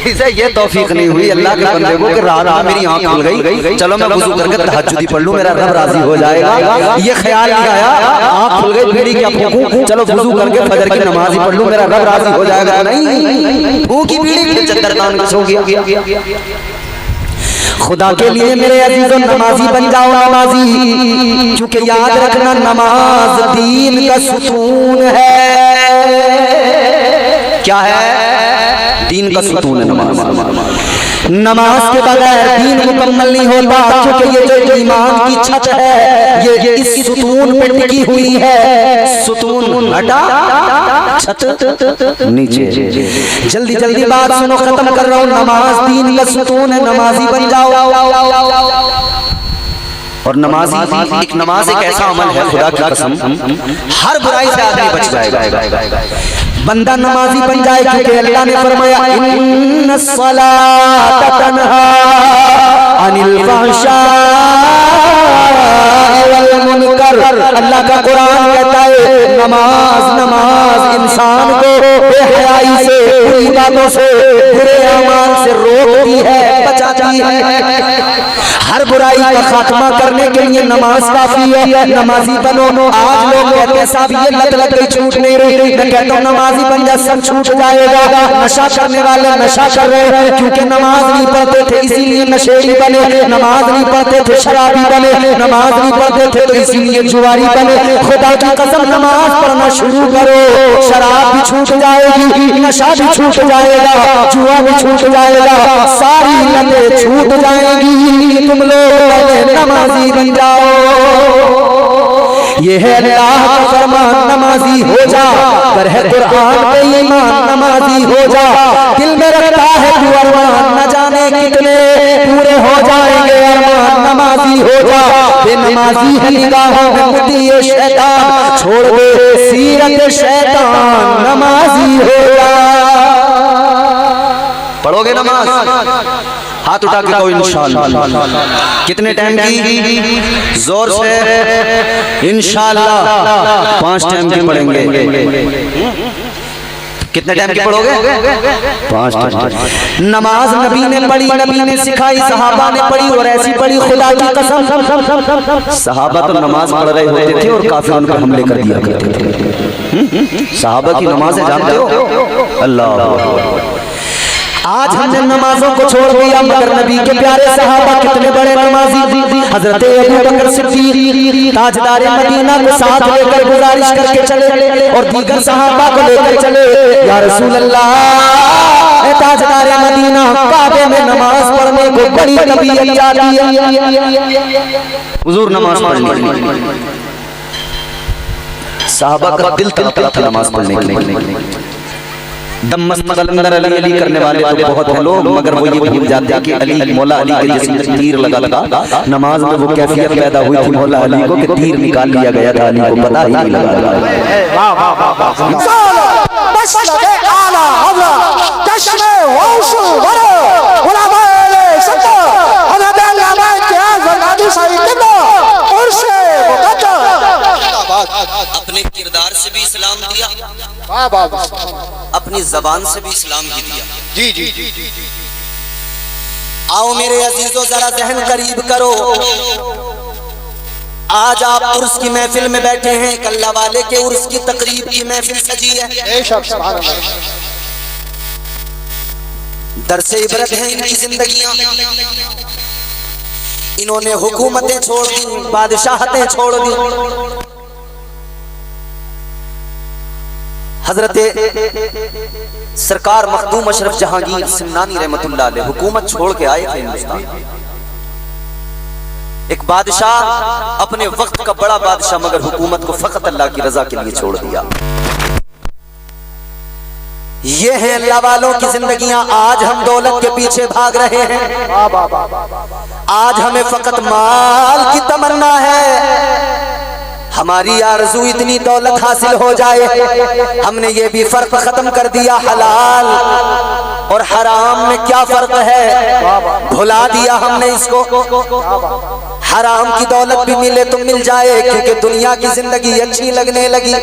इसे ये तौफीक नहीं हुई अल्लाह के बंदे को कि रात में मेरी आँख खुल गई, चलो मैं वुज़ू करके तहज्जुदी पढ़ लूं, मेरा रब राजी हो जाएगा। ये ख्याल नहीं आया, आँख खुल गई, बीड़ी क्या फूंकूं, चलो वुज़ू करके फजर की नमाज ही पढ़ लूं, मेरा रब राजी हो जाएगा। नहीं, फूंकी बीड़ी, चद्दर तान के सो गया। खुदा के लिए मेरे अजीजों, नमाजी बन जाओ, नमाजी, क्योंकि याद रखना नमाज दीन का सुकून है। क्या है? दीन का सुकून है नमाज। नमाज के बगैर दीन मुकम्मल नहीं होता, क्योंकि ये जो ईमान की छत है ये इस सुतून पे टिकी हुई है। सुतून हटा, छत नीचे। जल्दी जल्दी बात सुनो, खत्म कर रहा हूँ। नमाज दीन का सुतून है, नमाजी बन जाओ। और नमाज एक ऐसा अमल है, खुदा की कसम, हर बुराई से आदमी बच जाएगा, बंदा नमाजी बन जाए, क्योंकि अल्लाह ने फरमाया, इन्नस्सलाता तन्हा अनिल फहशाइ वल मुनकर। अल्लाह का कुरान कहता है, नमाज इंसान को बेहयाई से, बुरी बातों से, बुरे अमाल से रोकती है, बचाती है। हर बुराई का खात्मा करने के लिए नमाज काफी है। नमाजी बनो। आज लोग कहते हैं साहब ये लत लग गई, छूट नहीं रही। मैं कहता हूँ नमाजी बन जा, सब छूट जाएगा। नशा करने वाले नशा कर रहे हैं, क्योंकि नमाज नहीं पढ़ते थे इसीलिए नशेड़ी बने, नमाज नहीं पढ़ते थे शराबी बने, नमाज नहीं पढ़ते थे तो इसीलिए जुआरी बने। खुदा की कसम, नमाज पढ़ना शुरू करो, शराब भी छूट जाएगी, नशा भी छूट जाएगा, जुआ भी छूट जाएगा, सारी लतें छूट जाएंगी। तुम लोग नमाजी बन जाओ। ये है अल्लाह का फरमान, नमाजी हो जा। कर है कुरान पे ईमान, नमाजी हो जा। दिल में रखता है तू अरमान, न जाने जाने कितने पूरे हो जाएंगे अरमान नमाजी हो जा बेनमाजी है निगाहों में मुद्दी ये शैतान छोड़ दे सीरत शैतान नमाजी हो जा। पढ़ोगे नमाज हाथ उठा के कहो इंशाअल्लाह। कितने टाइम की जोर से इंशाअल्लाह 5 टाइम की पढ़ेंगे। कितने टाइम की पढ़ोगे 5 टाइम। नमाज नबी ने पढ़ी नबी ने सिखाई सहाबा ने पढ़ी और ऐसी पढ़ी खुदा की कसम सहाबा तो नमाज पढ़ रहे होते थे और काफिर उन पर हमले कर दिया करते थे। सहाबा की नमाजें जानते हो अल्लाह। आज हमने नमाजों को छोड़ दिया मगर नबी के प्यारे सहाबा कितने बड़े नमाजी हजरत अबू बकर सिद्दीक ताजदार मदीना को साथ लेकर गुजारिश करके चले और दीगर सहाबा को लेकर चले या रसूल अल्लाह ए ताजदार मदीना काबे में नमाज पढ़ने को बड़ी तबीयत जाती है हुजूर नमाज पढ़नी। सहाबा का दिल तड़पता था नमाज पढ़ने के लिए। दम मस्त कलंदर अली अली करने वाले तो बहुत हैं लोग मगर वो ये भूल जाते हैं कि अली मौला अली के जिसमें तीर लगा नमाज में वो कैफियत पैदा हुई थी मौला अली को कि तीर निकाल लिया गया था अली को पता ही नहीं लगा। अपने किरदार से भी इस्लाम दिया अपनी जबान से भी इस्लाम ही दिया। जी जी जी जी जी। आओ मेरे अजीजों जरा जहन करीब करो। आज आप उर्स की महफिल में बैठे हैं कल्ला वाले के उर्स की तकरीब की महफिल सजी है। दरसे इबरत है इनकी जिंदगियां। इन्होंने हुकूमतें छोड़ दी बादशाहतें छोड़ दी। हजरत सरकार मखदूम अशरफ जहांगीर सिमनानी रहमतुल्लाह अलैह हुकूमत छोड़ के आए थे हिंदुस्तान। एक बादशाह अपने वक्त का बड़ा बादशाह मगर हुकूमत को फकत अल्लाह की रजा के लिए छोड़ दिया। ये है अल्लाह वालों की जिंदगियां। आज हम दौलत के पीछे भाग रहे हैं। आज हमें फकत माल की तमन्ना है। हमारी आरज़ू इतनी दौलत हासिल हो जाए हमने ये भी फर्क खत्म कर दिया हलाल और हराम में क्या फर्क है भुला दिया हमने इसको। हराम की दौलत भी मिले तो मिल जाए क्योंकि दुनिया की जिंदगी अच्छी लगने लगी।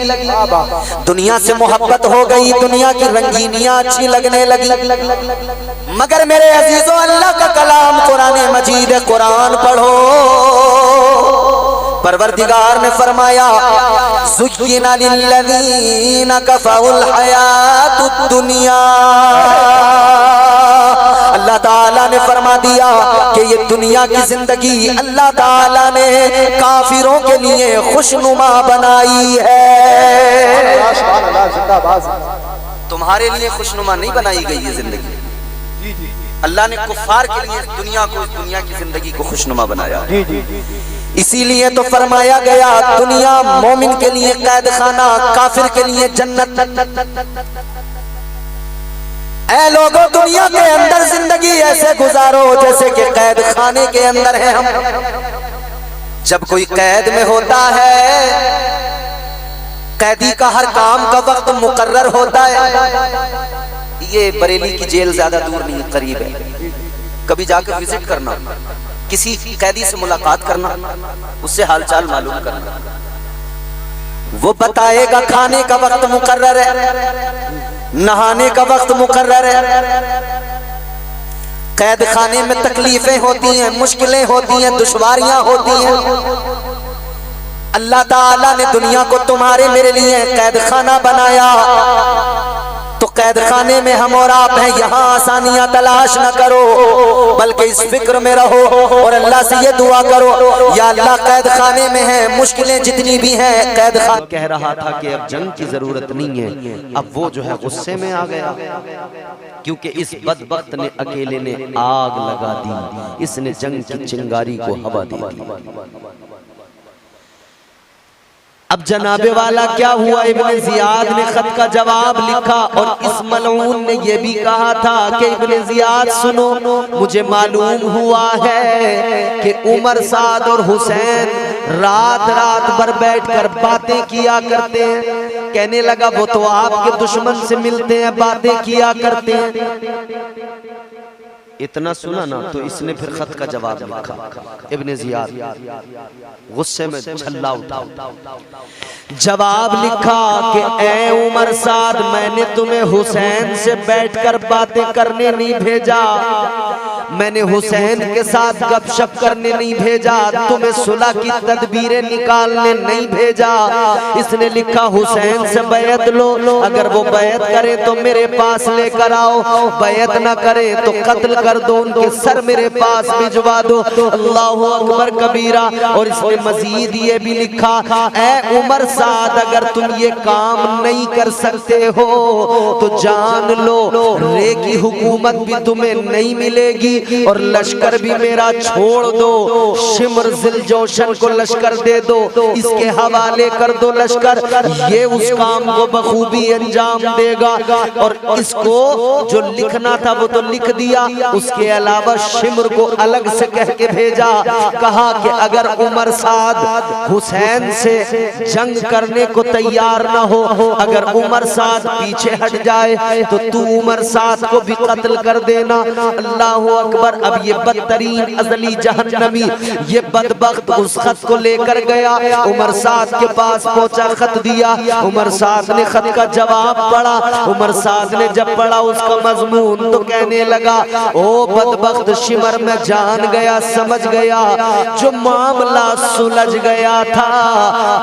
दुनिया से मोहब्बत हो गई दुनिया की रंगीनियां अच्छी लगने लगी। मगर मेरे अजीजों अल्लाह का कलाम कुरान मजीद कुरान पढ़ो। परवरदिगार ने फरमाया ज़ुय्यिना लिल्लज़ीना कफ़रुल हयातुद दुनिया। अल्लाह ताला ने फरमा दिया कि ये दुनिया की जिंदगी अल्लाह ताला ने काफिरों के लिए खुशनुमा बनाई है। तुम्हारे लिए खुशनुमा नहीं बनाई गई ये जिंदगी। अल्लाह ने कुफ्फार के लिए दुनिया की जिंदगी को खुशनुमा बनाया। इसीलिए तो फरमाया गया दुनिया मोमिन के लिए कैद खाना काफिर के लिए जन्नत। ऐ लोगों दुनिया के अंदर जिंदगी ऐसे गुजारो जैसे कि कैद खाने के अंदर है हम। जब कोई कैद में होता है कैदी का हर काम का वक्त मुकर्रर होता है। ये बरेली की जेल ज्यादा दूर नहीं करीब है। कभी जाकर विजिट करना किसी कैदी से मुलाकात करना उससे हालचाल मालूम करना वो बताएगा खाने का वक्त मुकर्रर है नहाने का वक्त मुकर्रर है। कैद खाने में तकलीफें होती हैं मुश्किलें होती हैं दुश्वारियां होती हैं। अल्लाह ताला ने दुनिया को तुम्हारे मेरे लिए कैद खाना बनाया तो कैद खाने में हम और आप हैं। यहाँ आसानियां तलाश न करो बल्कि इस फिक्र में रहो और अल्लाह से ये दुआ करो या अल्लाह कैद खाने में है मुश्किलें जितनी भी हैं कैद खाना कह रहा था कि अब जंग की जरूरत नहीं है। अब वो जो है गुस्से में आ गया क्योंकि इस बदबख्त ने अकेले ने आग लगा दी। इसने जंग की चिंगारी को हवा दी। अब जनाबे वाला क्या हुआ, इब्ने जियाद ने खत का जवाब लिखा और इस मलऊन ने यह भी कहा था कि इब्ने जियाद सुनो, मुझे मालूम हुआ है कि उमर साद और हुसैन रात रात भर बैठकर बातें किया करते हैं। कहने लगा वो तो आपके दुश्मन से मिलते हैं, बातें किया करते हैं। इतना सुना ना तो इसने फिर खत का जवाब लिखा। इब्ने जियाद गुस्से में छल्ला उठा, जवाब लिखा कि ए उमर साद, मैंने तुम्हें हुसैन से बैठकर बातें करने नहीं भेजा, मैंने हुसैन के साथ गपशप करने नहीं भेजा, तुम्हें सुलह की तदबीरें निकालने नहीं भेजा। इसने लिखा हुसैन से बैत लो, अगर वो बैत करे तो मेरे पास लेकर आओ, बैत ना करे तो कत्ल कर दो, उनके सर मेरे पास भिजवा दो। अल्लाहु अकबर कबीरा। और इसने मजीद ये भी लिखा, ए उमर साद, अगर तुम ये काम नहीं कर सकते हो तो जान लो रे की हुकूमत भी तुम्हें नहीं मिलेगी और लश्कर भी मेरा छोड़ दो, शिमर जिलजोशन को लश्कर दे दो, इसके हवाले कर दो लश्कर, ये उस काम को बखूबी अंजाम देगा। और इसको जो लिखना था वो तो लिख दिया, उसके अलावा शिमर को अलग से कह के भेजा, कहा कि अगर उमर साद हुसैन से जंग करने को तैयार ना हो, अगर उमर साद पीछे हट जाए तो तू उमर साद को भी कत्ल कर देना। अल्लाह अकबर। अब ये बदतरीन अजली जहन्नमी ये बदबख्त उस खत को लेकर गया, उमर साद के पास पहुंचा, खत दिया, उमर साद ने खत का जवाब पढ़ा। उमर साद ने जब पढ़ा उसका मजमून तो कहने लगा, ओ बदबख्त शिमर, मैं जान गया, समझ गया, जो मामला सुलझ गया था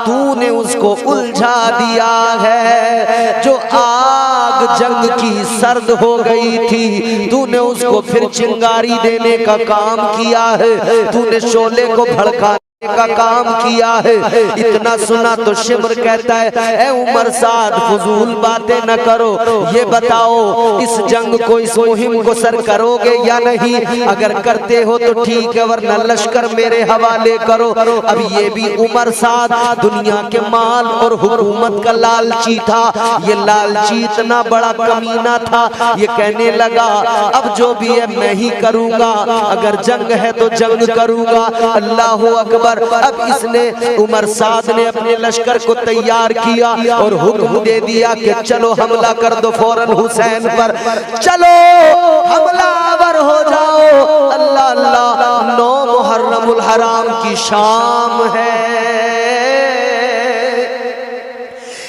तूने उसको उलझा दिया है, जो आग जंग की सर्द हो गई थी तूने उसको फिर चिंगारी देने का काम किया है, तूने शोले को भड़का का काम किया है। इतना सुना तो शिमर कहता है, ए उमर साद, फजूल बातें न करो, ये बताओ इस जंग को, इस मुहिम को सर करोगे या नहीं? अगर करते हो तो ठीक है, वरना लश्कर मेरे हवाले करो। अब ये भी उमर साद दुनिया के माल और हुकूमत का लालची था, ये लालची इतना बड़ा कमीना था, ये कहने लगा अब जो भी है मैं ही करूंगा, अगर जंग है तो जंग करूंगा। अल्लाह अकबर। अब इसने उमर साद ने अपने लश्कर को तैयार किया और हुक्म दे दिया कि चलो हमला कर दो फौरन हुसैन पर, चलो हमलावर हो जाओ। अल्लाह अल्लाह, 9 मुहर्रमुल हराम की शाम है,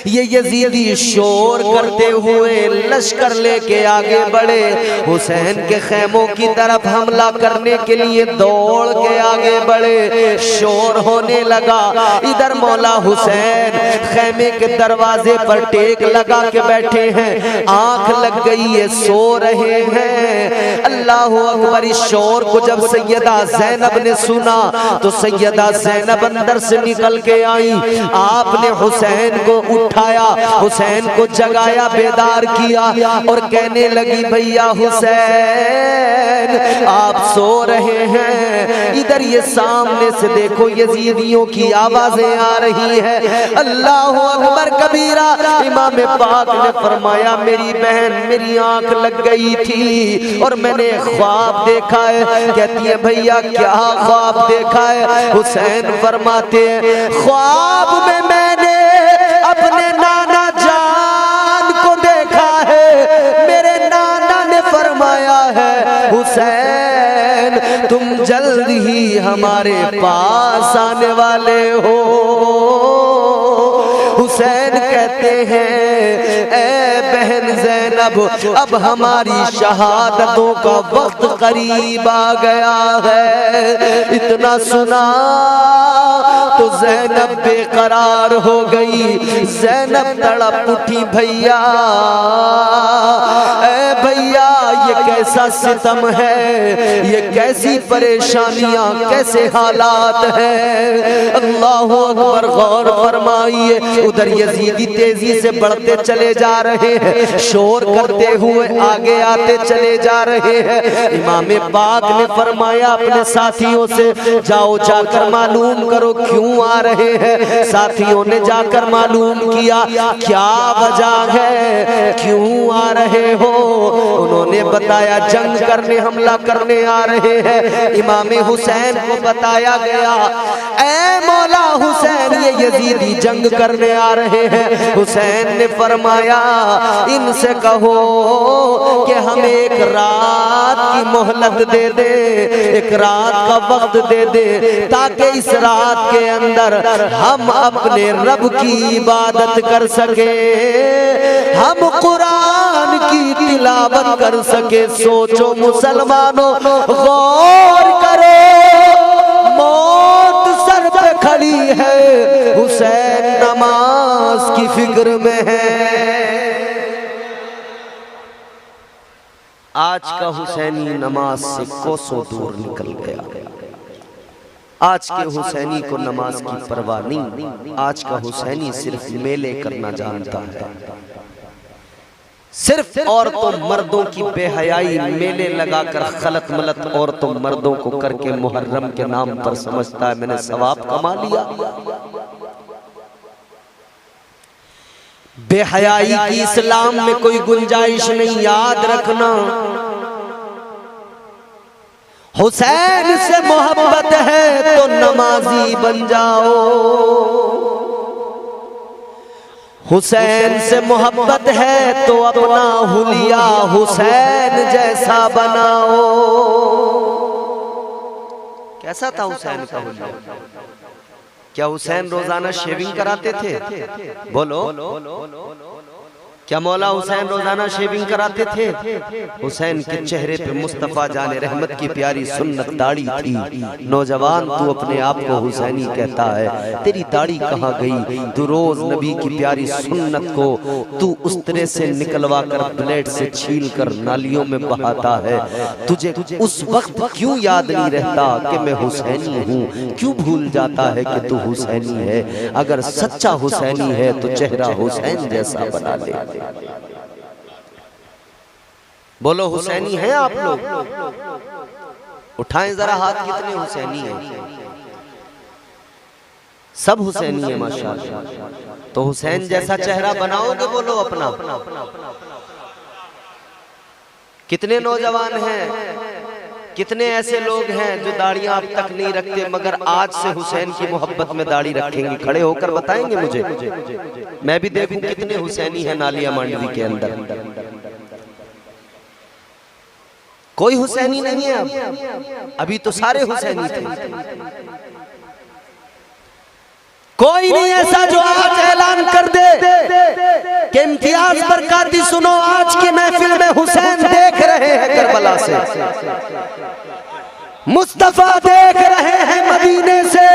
ये यजीदी शोर करते हुए लश्कर लेके आगे बढ़े, हुसैन के खेमों की तरफ हमला करने के लिए दौड़ के आगे बढ़े। शोर होने लगा, इधर मौला हुसैन खेमे के दरवाजे पर टेक लगा के बैठे हैं, आंख लग गई है, सो रहे हैं। अल्लाह अकबर। इस शोर को जब सैयदा ज़ैनब ने सुना तो सैयदा ज़ैनब अंदर से निकल के आई, आपने हुसैन को उठाया, हुसैन को जगाया, बेदार किया और कहने लगी, भैया हुसैन आप सो रहे हैं, इधर ये सामने से देखो यजीदियों की आवाजें आ रही है। अल्लाह अकबर कबीरा। इमाम पाक ने फरमाया, मेरी बहन, मेरी आंख लग गई थी और मैंने ख्वाब देखा है। कहती है, भैया क्या ख्वाब देखा है? हुसैन फरमाते हैं, ख्वाब में मैंने अपने नाना जान को देखा है, मेरे नाना ने फरमाया है, हुसैन तुम जल्द ही हमारे पास आने वाले हो। हुसैन कहते हैं, ए बहन ज़ैनब, अब हमारी शहादतों का वक्त करीब आ गया है। इतना सुना तो ज़ैनब बेकरार हो गई, ज़ैनब तड़प उठी, भैया ए भैया ये कैसा सितम है, ये कैसी परेशानियां, कैसे हालात हैं। अल्लाह अकबर। गौर फरमाइए, उधर उधर यजीदी तेजी से बढ़ते चले जा रहे हैं, शोर करते हुए आगे आते चले जा रहे हैं। इमाम पाक ने फरमाया अपने साथियों से, जाओ जाकर मालूम करो क्यों आ रहे हैं। साथियों ने जाकर मालूम किया क्या वजह है, क्यों आ रहे हो। उन्होंने बताया जंग करने, हमला करने आ रहे हैं। इमाम हुसैन को बताया गया, ऐ मौला हुसैन, ये यजीदी जंग करने आ रहे हैं। हुसैन ने फरमाया इनसे कहो कि हमें एक रात की मोहलत दे दे, एक रात का वक्त दे दे, ताकि इस रात के अंदर हम अपने रब की इबादत कर सके, हम कुरान की तिलावत कर सके। सोचो मुसलमानों, गौर करो, मौत सर पे खड़ी है, हुसैन नमाज की फिक्र में है। आज का हुसैनी नमाज से कोसों दूर निकल गया। आज के हुसैनी को नमाज की परवाह नहीं। आज का हुसैनी सिर्फ मेले करना जानता है, सिर्फ औरतों मर्दों की बेहयाई मेले लगाकर खलत मलत औरतों मर्दों को करके मुहर्रम के नाम पर समझता है मैंने सवाब कमा लिया। बेहयाई की इस्लाम में कोई गुंजाइश नहीं। याद रखना, हुसैन से मोहब्बत है तो नमाजी बन जाओ, हुसैन से मोहब्बत है तो अपना हुलिया हुसैन जैसा बनाओ। कैसा था हुसैन का हुलिया? क्या हुसैन रोजाना शेविंग कराते थे? बोलो, क्या मौला हुसैन रोजाना शेविंग कराते थे? हुसैन के चेहरे पे मुस्तफा जाने रहमत की प्यारी सुन्नत दाढ़ी थी। नौजवान तू अपने आप को हुसैनी कहता है, तेरी दाढ़ी कहाँ गई? तू रोज नबी की प्यारी सुन्नत को तू उस तरह से निकलवा कर ब्लेड से छील कर नालियों में बहाता है। तुझे उस वक्त क्यों याद नहीं रहता कि मैं हुसैनी हूँ? क्यों भूल जाता है कि तू हुसैनी है? अगर सच्चा हुसैनी है तो चेहरा हुसैन जैसा बना ले। बोलो हुसैनी हैं आप लोग? उठाएं जरा हाथ, कितने हुसैनी हैं? सब हुसैनी है माशाअल्लाह। तो हुसैन जैसा चेहरा बनाओगे? बोलो अपना। कितने नौजवान हैं, कितने ऐसे लोग हैं जो दाढ़ियां अब तक नहीं रखते मगर आज से हुसैन की मोहब्बत में दाढ़ी रखेंगे? खड़े होकर बताएंगे मुझे, मैं भी देखूं कितने हुसैनी हैं नालिया मांडवी के अंदर। कोई हुसैनी नहीं है अब, अभी तो सारे हुसैनी थे। कोई नहीं ऐसा जो आज ऐलान कर दे कि इम्तियाज बरकाती सुनो, आज की महफिल में हुसैन देख रहे हैं करबला से, मुस्तफा देख रहे हैं मदीने से,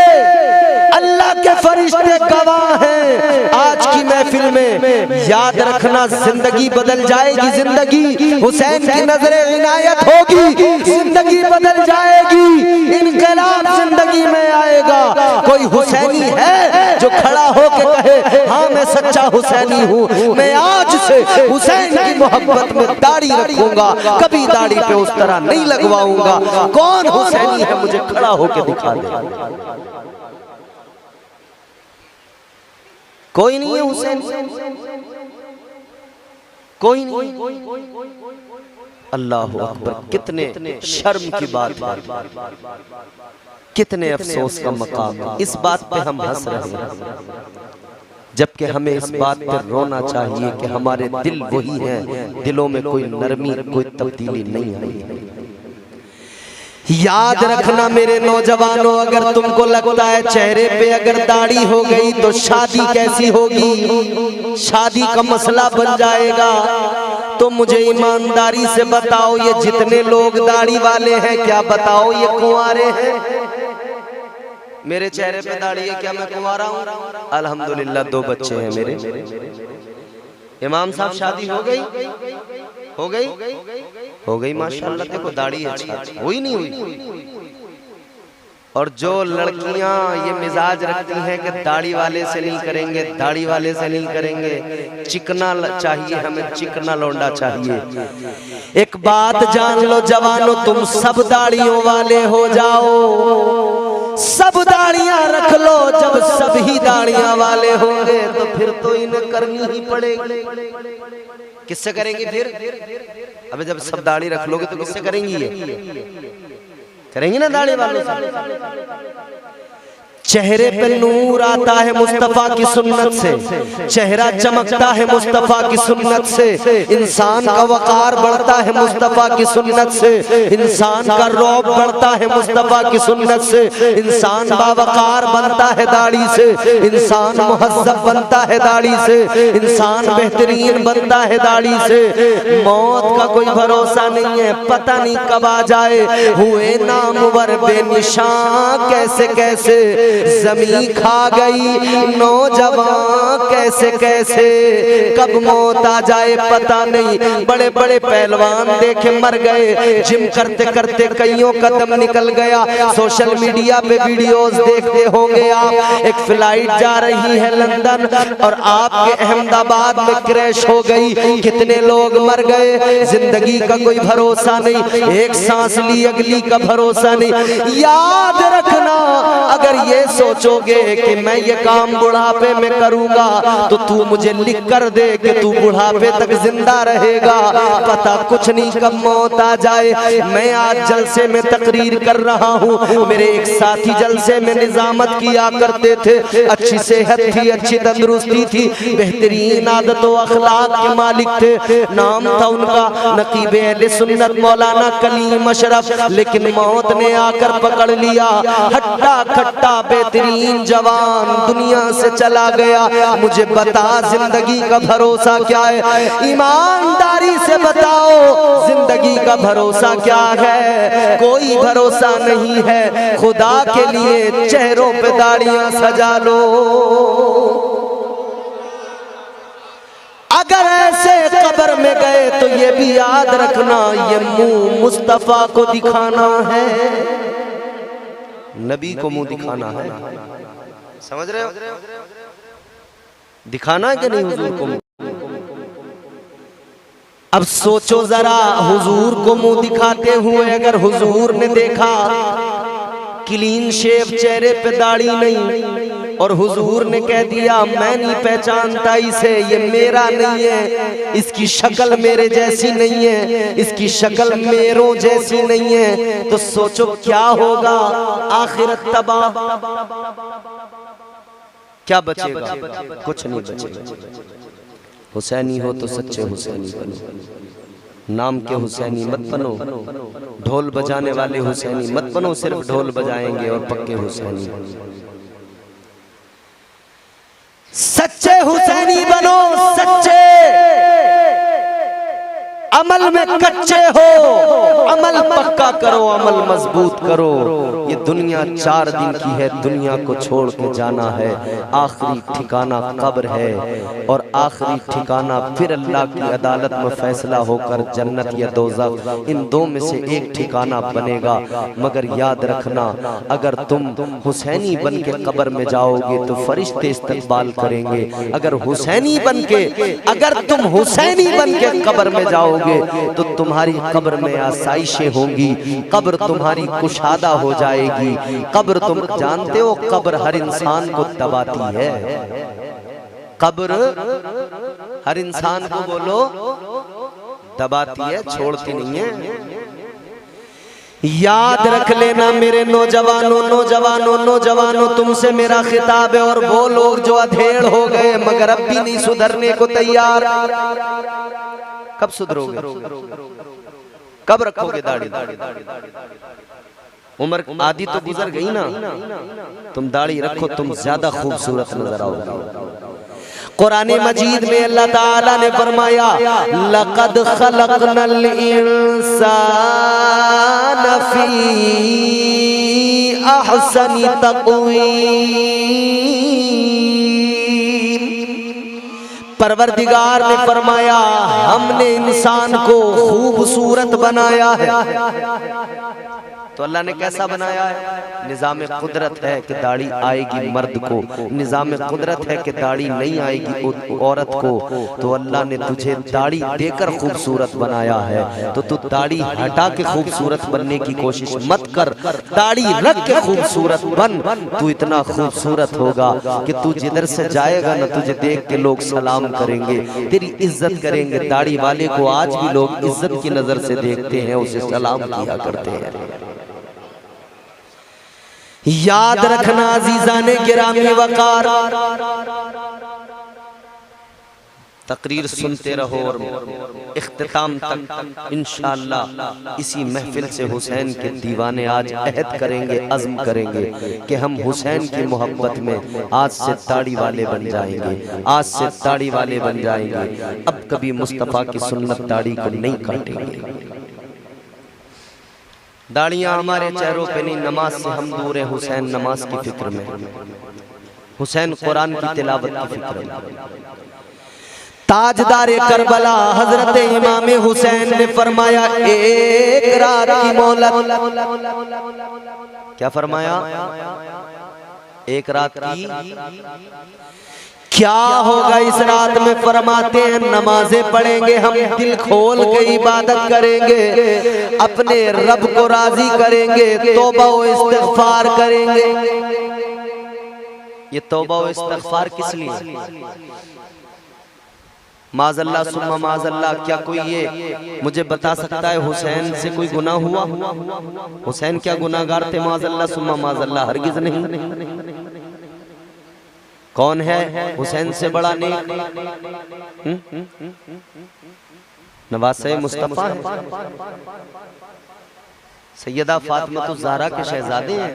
अल्लाह के फरिश्ते गवाह हैं। आज की महफिल में याद रखना, जिंदगी बदल जाएगी। जिंदगी हुसैन की नजरे इनायत होगी, जिंदगी बदल जाएगी, इनकलाब जिंदगी में आएगा। कोई हुसैनी है जो खड़ा होके कहे हाँ मैं सच्चा हुसैनी हूँ, मैं आज से हुसैन की मोहब्बत में दाढ़ी रखूंगा, कभी दाढ़ी पे उस तरह नहीं लगवाऊंगा? कौन हुसैनी है मुझे खड़ा होके दिखा दे। कोई नहीं है हुसैन, कोई नहीं। अल्लाह अकबर, कितने शर्म की बात है, कितने अफसोस का मकाम है। इस बात पे हम हंस रहे हैं, जबकि हमें इस बात पर रोना चाहिए कि हमारे दिल वही हैं, दिलों में कोई नरमी, कोई तब्दीली नहीं आई है। याद रखना मेरे नौजवानों, अगर तुमको लगता है चेहरे पे अगर दाढ़ी हो गई तो शादी कैसी होगी, शादी का मसला बन जाएगा, तो मुझे ईमानदारी से बताओ ये जितने लोग दाढ़ी वाले हैं, क्या बताओ ये कुंवारे हैं? मेरे चेहरे पे दाढ़ी है, क्या मैं कुंवारा हूँ? अल्हम्दुलिल्लाह 2 बच्चे हैं मेरे। इमाम साहब शादी हो गई? हो गई? हो गई माशाल्लाह। देखो दाढ़ी है, हुई नहीं हुई? और जो लड़कियां ये मिजाज रखती हैं कि दाढ़ी वाले से नहीं करेंगे, दाढ़ी वाले से नहीं करेंगे, चिकना चाहिए, हमें चिकना लौंडा चाहिए। एक बात जान लो जवानों, तुम सब दाढ़ियों वाले हो जाओ, सब दाढ़ियां रख लो, जब सभी दाढ़ियां वाले होंगे तो फिर तो इन्हें करनी ही पड़ेगी। किससे करेंगी फिर? अबे जब सब दाढ़ी रख लोगे तो किससे करेंगी? ये करेंगी ना दाढ़ी वालों से। चेहरे पे नूर आता है मुस्तफा की सुन्नत से, चेहरा चमकता है मुस्तफा की सुन्नत से, इंसान का वकार बढ़ता है मुस्तफा की सुन्नत से, इंसान का रौब बढ़ता है मुस्तफा की सुन्नत से, इंसान बावकार बनता है दाढ़ी से, इंसान मुहज्जब बनता है दाढ़ी से, इंसान बेहतरीन बनता है दाढ़ी से। मौत का कोई भरोसा नहीं है, पता नहीं कब आ जाए। हुए नामवर बेनिशान कैसे कैसे, जमीन खा गई नौजवान कैसे कैसे, कब मौत आ जाए पता नहीं। बड़े बड़े पहलवान देखे मर गए, जिम करते करते कईयों का दम निकल गया। सोशल मीडिया पे वीडियोस देखते होंगे आप, एक फ्लाइट जा रही है लंदन और आपके अहमदाबाद में क्रैश हो गई, कितने लोग मर गए। जिंदगी का कोई भरोसा नहीं, एक सांस ली अगली का भरोसा नहीं। याद रखना, अगर ये सोचोगे कि मैं ये काम बुढ़ापे में करूंगा तो तू मुझे लिख कर दे कि तू बुढ़ापे तक जिंदा रहेगा, पता कुछ नहीं कब मौत आ जाए। मैं आज जलसे में तकरीर कर रहा हूँ, मेरे एक साथी जलसे में निजामत किया करते थे, अच्छी सेहत थी, अच्छी तंदुरुस्ती थी, बेहतरीन आदत व अखलाक के मालिक थे। नाम था उनका नकीब अहले सुन्नत मौलाना कलीम अशरफ, लेकिन मौत ने आकर पकड़ लिया। हट्टा खट्टा बेहतरीन जवान दुनिया से चला गया। मुझे बता जिंदगी का भरोसा क्या है? ईमानदारी से बताओ जिंदगी का भरोसा क्या है? कोई भरोसा नहीं है। खुदा के लिए चेहरों पे दाढ़ियां सजा लो। अगर ऐसे कब्र में गए तो ये भी याद रखना, ये मुंह मुस्तफा को दिखाना है, नबी को मुंह दिखाना है। समझ रहे हो? दिखाना है कि नहीं हुजूर को मुंह? अब सोचो जरा, हुजूर को मुंह दिखाते हुए अगर हुजूर ने देखा क्लीन शेव, चेहरे पे दाढ़ी नहीं, और हुजूर ने कह दिया मैं नहीं पहचानता इसे, ये मेरा नहीं है, इसकी शक्ल मेरे जैसी नहीं है, इसकी शक्ल मेरों जैसी नहीं है, तो सोचो क्या होगा? आखिरत तबाह। क्या बचेगा? कुछ नहीं बचेगा। हुसैनी हो तो सच्चे हुसैनी बनो, नाम के हुसैनी मत बनो, ढोल बजाने वाले हुसैनी मत बनो, सिर्फ ढोल बजाएंगे और पक्के हुसैनी। सच्चे हुसैनी बनो, सच्चे, अमल में कच्चे हो, अमल पक्का करो, अमल मजबूत करो। ये दुनिया 4 दिन की है, दुनिया को छोड़ के जाना है। आखिरी ठिकाना कब्र है और आखिरी ठिकाना फिर अल्लाह की अदालत में फैसला होकर जन्नत या दोज़ख, इन दो में से एक ठिकाना बनेगा। मगर याद रखना, अगर तुम हुसैनी बन के कब्र में जाओगे तो फरिश्ते इस्तकबाल करेंगे। अगर हुसैनी बन के, अगर तुम हुसैनी बन के कब्र में जाओगे तो तुम्हारी कब्र में आसाइशें होंगी, कब्र तुम्हारी कुशादा हो जाएगी। कब्र तुम जानते हो, कब्र हर इंसान को दबाती है। कब्र हर इंसान को बोलो दबाती है, छोड़ती नहीं है। याद रख लेना मेरे नौजवानों, नौजवानों, नौजवानों, तुमसे मेरा खिताब है। और वो लोग जो अधेड़ हो गए मगर अब भी नहीं सुधरने को तैयार, कब सुधरोगे? कब रखोगे दाढ़ी? उम्र आधी तो गुजर गई ना, तुम दाढ़ी रखो, तुम ज्यादा खूबसूरत नजर आओगे। कुरान मजीद में अल्लाह ताला ने फरमाया लक़द खलक़नल इंसान फी अहसनी तक़वीम। परवरदिगार ने फरमाया हमने इंसान को खूबसूरत बनाया है। तो अल्लाह ने कैसा बनाया है? निज़ाम कुदरत है कि दाढ़ी आएगी मर्द को, निज़ाम कुदरत है कि दाढ़ी नहीं आएगी औरत को। तो अल्लाह ने तुझे दाढ़ी देकर खूबसूरत बनाया है, तो तू दाढ़ी हटा के खूबसूरत बनने की कोशिश मत कर, दाढ़ी रख के खूबसूरत बन। तू इतना खूबसूरत होगा कि तू जिधर से जाएगा ना, तुझे देख के लोग सलाम करेंगे, तेरी इज्जत करेंगे। दाढ़ी वाले को आज भी लोग इज्जत की नजर से देखते हैं, उसे सलाम किया करते हैं। याद रखना अजीज़ाने गिरामी वकार, तकरीर सुनते रहो और इख्तिताम तक इंशाअल्लाह इसी महफिल से हुसैन के दीवाने आज अहद करेंगे, अज़्म करेंगे कि हम हुसैन की मोहब्बत में आज से दाढ़ी वाले बन जाएंगे, आज से दाढ़ी वाले बन जाएंगे। अब कभी मुस्तफ़ा की सुन्नत दाढ़ी को नहीं काटेंगे। दाढ़ियाँ हमारे चेहरों पे नहीं, नमाज से हम दूर हैं। हुसैन नमाज की फिक्र में, हुसैन कुरान की तिलावत की फिक्र में। ताजदार करबला हजरत इमाम हुसैन ने फरमाया, एक रात की मोहलत। क्या फरमाया? एक रात की क्या होगा इस रात में? फरमाते हैं नमाजें पढ़ेंगे हम, दिल खोल के इबादत करेंगे, अपने रब को राजी करेंगे, तौबा व इस्तिग़फ़ार करेंगे। ये तौबा व इस्तिग़फ़ार किस लिए? माज़अल्लाह सुम्मा माज़अल्लाह, क्या कोई ये मुझे बता सकता है हुसैन से कोई गुनाह हुआ? हुसैन क्या गुनाहगार थे? माज़अल्लाह सुम्मा माज़अल्लाह, हरगिज़ नहीं। कौन है हुसैन से बड़ा नेक? नवासे मुस्तफ़ा है, सैयदा फातिमा तो ज़हरा के शहजादे हैं।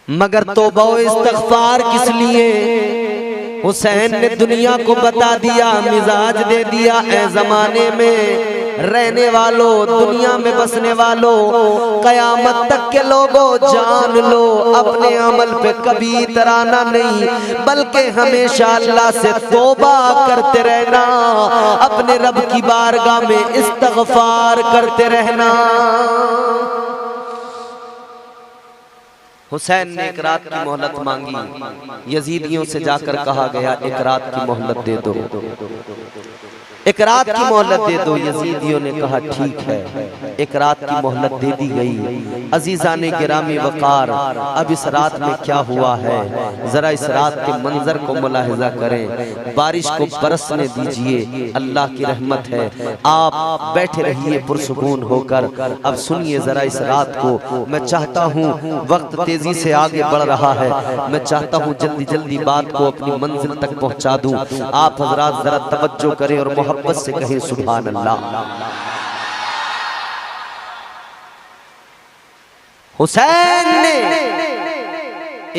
मगर तौबा व इस्तिग़फ़ार किस लिए? हुसैन ने दुनिया को बता दिया, मिजाज दे दिया, ए ज़माने में रहने वालों, दुनिया में बसने वालों, कयामत तक के लोगों, जान लो अपने अमल पे कभी तराना नहीं, बल्कि हमेशा अल्लाह से तौबा करते रहना, अपने रब की बारगाह में इस्तिग़फ़ार करते रहना। हुसैन ने एक रात की मोहलत मांगी, यजीदियों से जाकर कहा गया एक रात की मोहलत दे दो, एक रात की मोहलत दे दो। यजीदियों ने कहा ठीक है, एक रात की मोहलत दे दी गई। अजीज़ाने गिरामी वकार, अब इस रात में क्या हुआ है, जरा इस रात के मंजर को मुलाहिजा करें। बारिश को बरसने दीजिए, अल्लाह की रहमत है। आप बैठे रहिए पुरसुकून होकर। अब सुनिए जरा इस रात को। मैं चाहता हूँ, वक्त तेजी से आगे बढ़ रहा है, मैं चाहता हूँ जल्दी जल्दी बात को अपनी मंजिल तक पहुँचा दूँ। आप हजरात जरा तवज्जो करें और मोहब्बत से कहें सुभान अल्लाह। हुसैन ने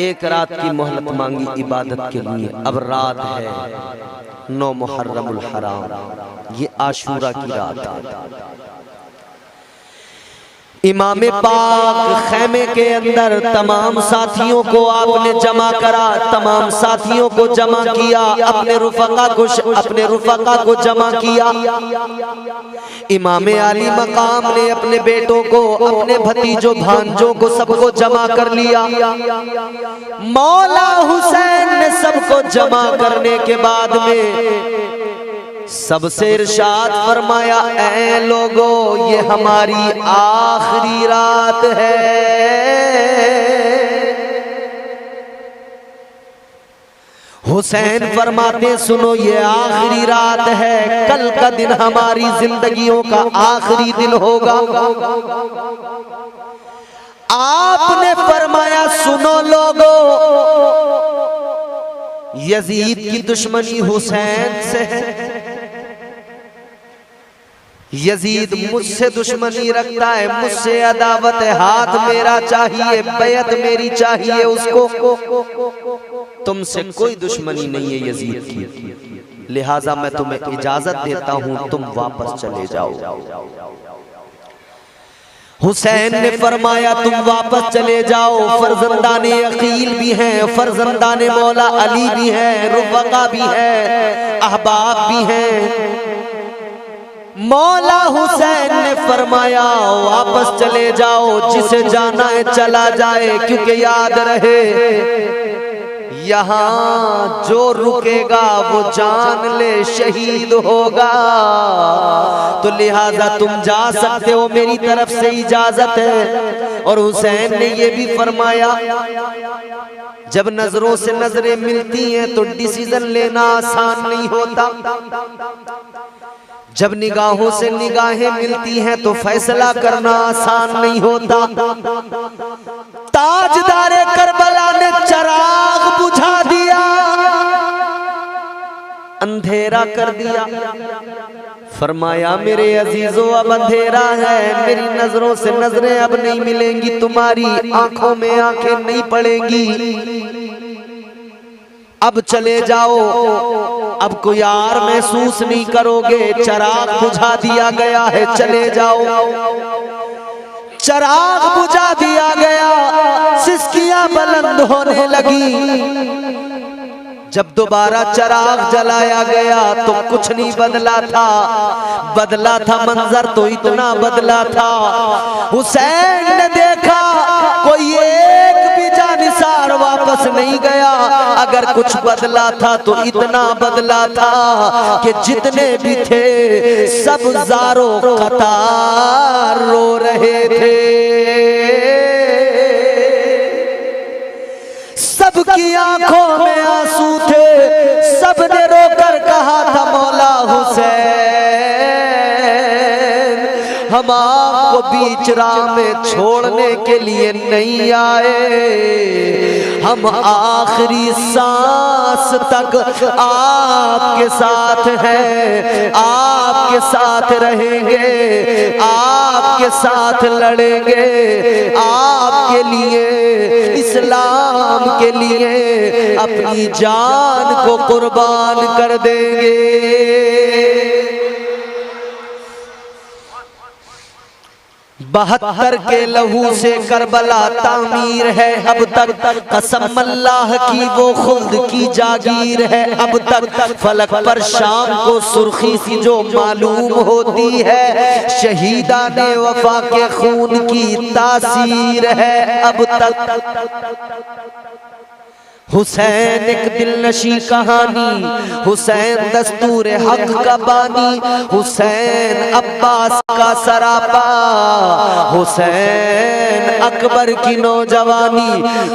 एक रात की मोहलत मांगी इबादत के लिए। अब रात है 9 मुहर्रमुल हराम, ये आशूरा की रात है। इमाम पाक खैमे के अंदर तमाम साथियों को आपने जमा करा, तमाम साथियों को जमा किया, अपने रुफका को जमा किया। इमाम आली मकाम ने अपने बेटों को, अपने भतीजों भांजों को सबको जमा कर लिया। मौला हुसैन ने सबको जमा करने के बाद में सबसे इरशाद फरमाया, ऐ लोगों ये हमारी आखिरी रात है। हुसैन फरमाते सुनो ये आखिरी रात है, कल का दिन हमारी जिंदगियों का आखिरी दिन होगा। आपने फरमाया सुनो लोगों, यजीद की दुश्मनी हुसैन से है, यजीद मुझसे दुश्मनी रखता है, मुझसे अदावत है, हाथ मेरा चाहिए, बैत मेरी चाहिए उसको। तुमसे कोई दुश्मनी नहीं है यजीद की, लिहाजा मैं तुम्हें इजाजत देता हूं, तुम वापस चले जाओ। हुसैन ने फरमाया तुम वापस चले जाओ, फरजंदाने अकील भी हैं, फरजंदाने मौला अली भी हैं, रुफका भी हैं, अहबाब भी हैं, मौला हुसैन ने फरमाया वापस चले जाओ, जिसे जाना है चला जाए, क्योंकि याद रहे यहाँ जो रुकेगा वो जान ले शहीद होगा। तो लिहाजा तुम जा सकते हो, मेरी तरफ से इजाजत है। और हुसैन ने ये भी फरमाया जब नजरों से नजरें मिलती हैं तो डिसीजन लेना आसान नहीं होता, जब निगाहों से निगाहें मिलती हैं तो फैसला करना आसान नहीं होता। ताजदारे करबला ने चराग बुझा दिया, अंधेरा कर दिया। फरमाया मेरे अजीजों अब अंधेरा है, मेरी नजरों से नजरें अब नहीं मिलेंगी, तुम्हारी आंखों में आंखें नहीं पड़ेंगी, अब चले जाओ, अब कोई यार महसूस नहीं करोगे, चराग बुझा दिया गया है, चले जाओ। चराग बुझा दिया गया, सिसकियां बुलंद होने लगी। जब दोबारा चराग जलाया गया तो कुछ नहीं बदला था, बदला था मंजर तो इतना बदला था। हुसैन ने देखा कोई एक भी जानिसार वापस नहीं गया, अगर कुछ बदला था तो इतना बदला था कि जितने भी थे सब ज़ारो कतार रो रहे थे, सबकी आंखों में आंसू थे, सबने रोकर कहा था मौला हुसैन हम आपको बीच राह में छोड़ने के लिए नहीं आए, हम आखिरी सांस तक आपके साथ हैं, आपके साथ रहेंगे, आपके साथ लड़ेंगे, आपके लिए इस्लाम के लिए अपनी जान को कुर्बान कर देंगे। बहत्तर के लहू से करबला तामीर है अब तक, कसम अल्लाह की वो खुद की जागीर है अब तक। फलक पर शाम को सुर्खी सी जो मालूम होती है, शहीदा ने वफा के खून की तासीर है अब तक। हुसैन एक दिल नशी कहानी, हुसैन दस्तूर हक का बानी, हुसैन अब्बास का सरापा, हुसैन अकबर की नौजवानी,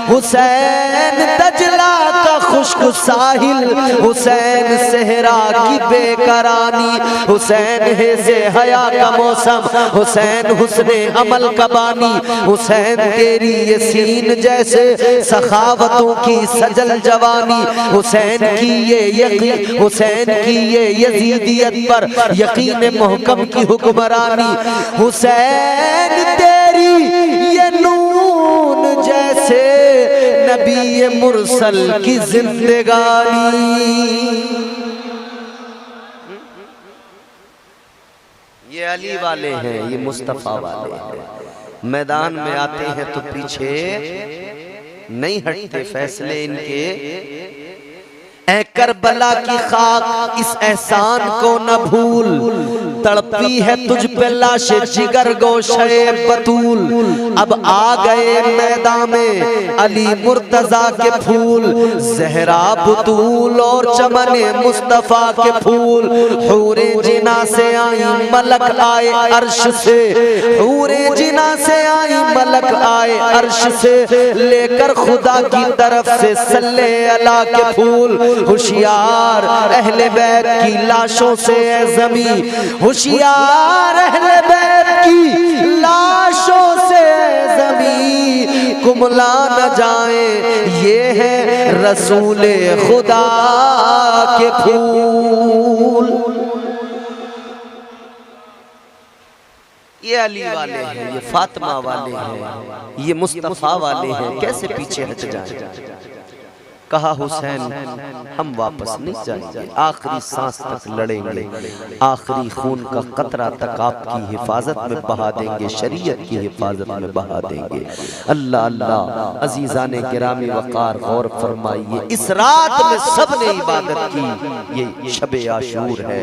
हुसैन दजला का खुश्क साहिल, हुसैन सहरा की बेकरानी, हुसैन हेज़े हया का मौसम, हुसैन हुस्ने अमल का बानी, हुसैन तेरी ये सीन जैसे सखावतों की सजल जवानी, हुसैन की ये यकीन, हुसैन की ये यजीदियत पर यकीन मोहकम की हुक्मरानी, हुसैन तेरी ये नून जैसे नबी मुरसल की जिंदगानी। ये अली वाले हैं, ये मुस्तफा वाले हैं, मैदान में आते हैं तो पीछे नहीं हटते, फैसले इनके। ऐ करबला की खाक इस एहसान को न भूल, तड़पी है तुझ पे लाशे जिगर गोशे बतूल, अब आ गए मैदान में अली मुर्तजा के फूल, जहरा बतूल और चमने मुस्तफा के फूल, हूरे जिना से आई मलक आए अर्श से, हूरे जिना से आई मलक आए अर्श से, लेकर खुदा की तरफ से सल्ले अला के फूल, होशियार अहले बैत की लाशों से ज़मी, होशियार अहले बैत की लाशों से ज़मी, कुमला न जाए ये है रसूले खुदा के फूल। ये अली वाले हैं, ये फातिमा वाले हैं, ये मुस्तफा वाले हैं, कैसे पीछे हट जाए। कहा हुसैन हम वापस नहीं जाएंगे, आखिरी सांस तक लड़ेंगे, आखिरी खून का कतरा तक आपकी हिफाजत में बहा देंगे, शरीयत की हिफाजत में बहा देंगे। अल्लाह अल्लाह अजीज़ाने गिरामी वक़ार गौर फरमाइए, इस रात में सब ने इबादत की, ये शबे आशूर है।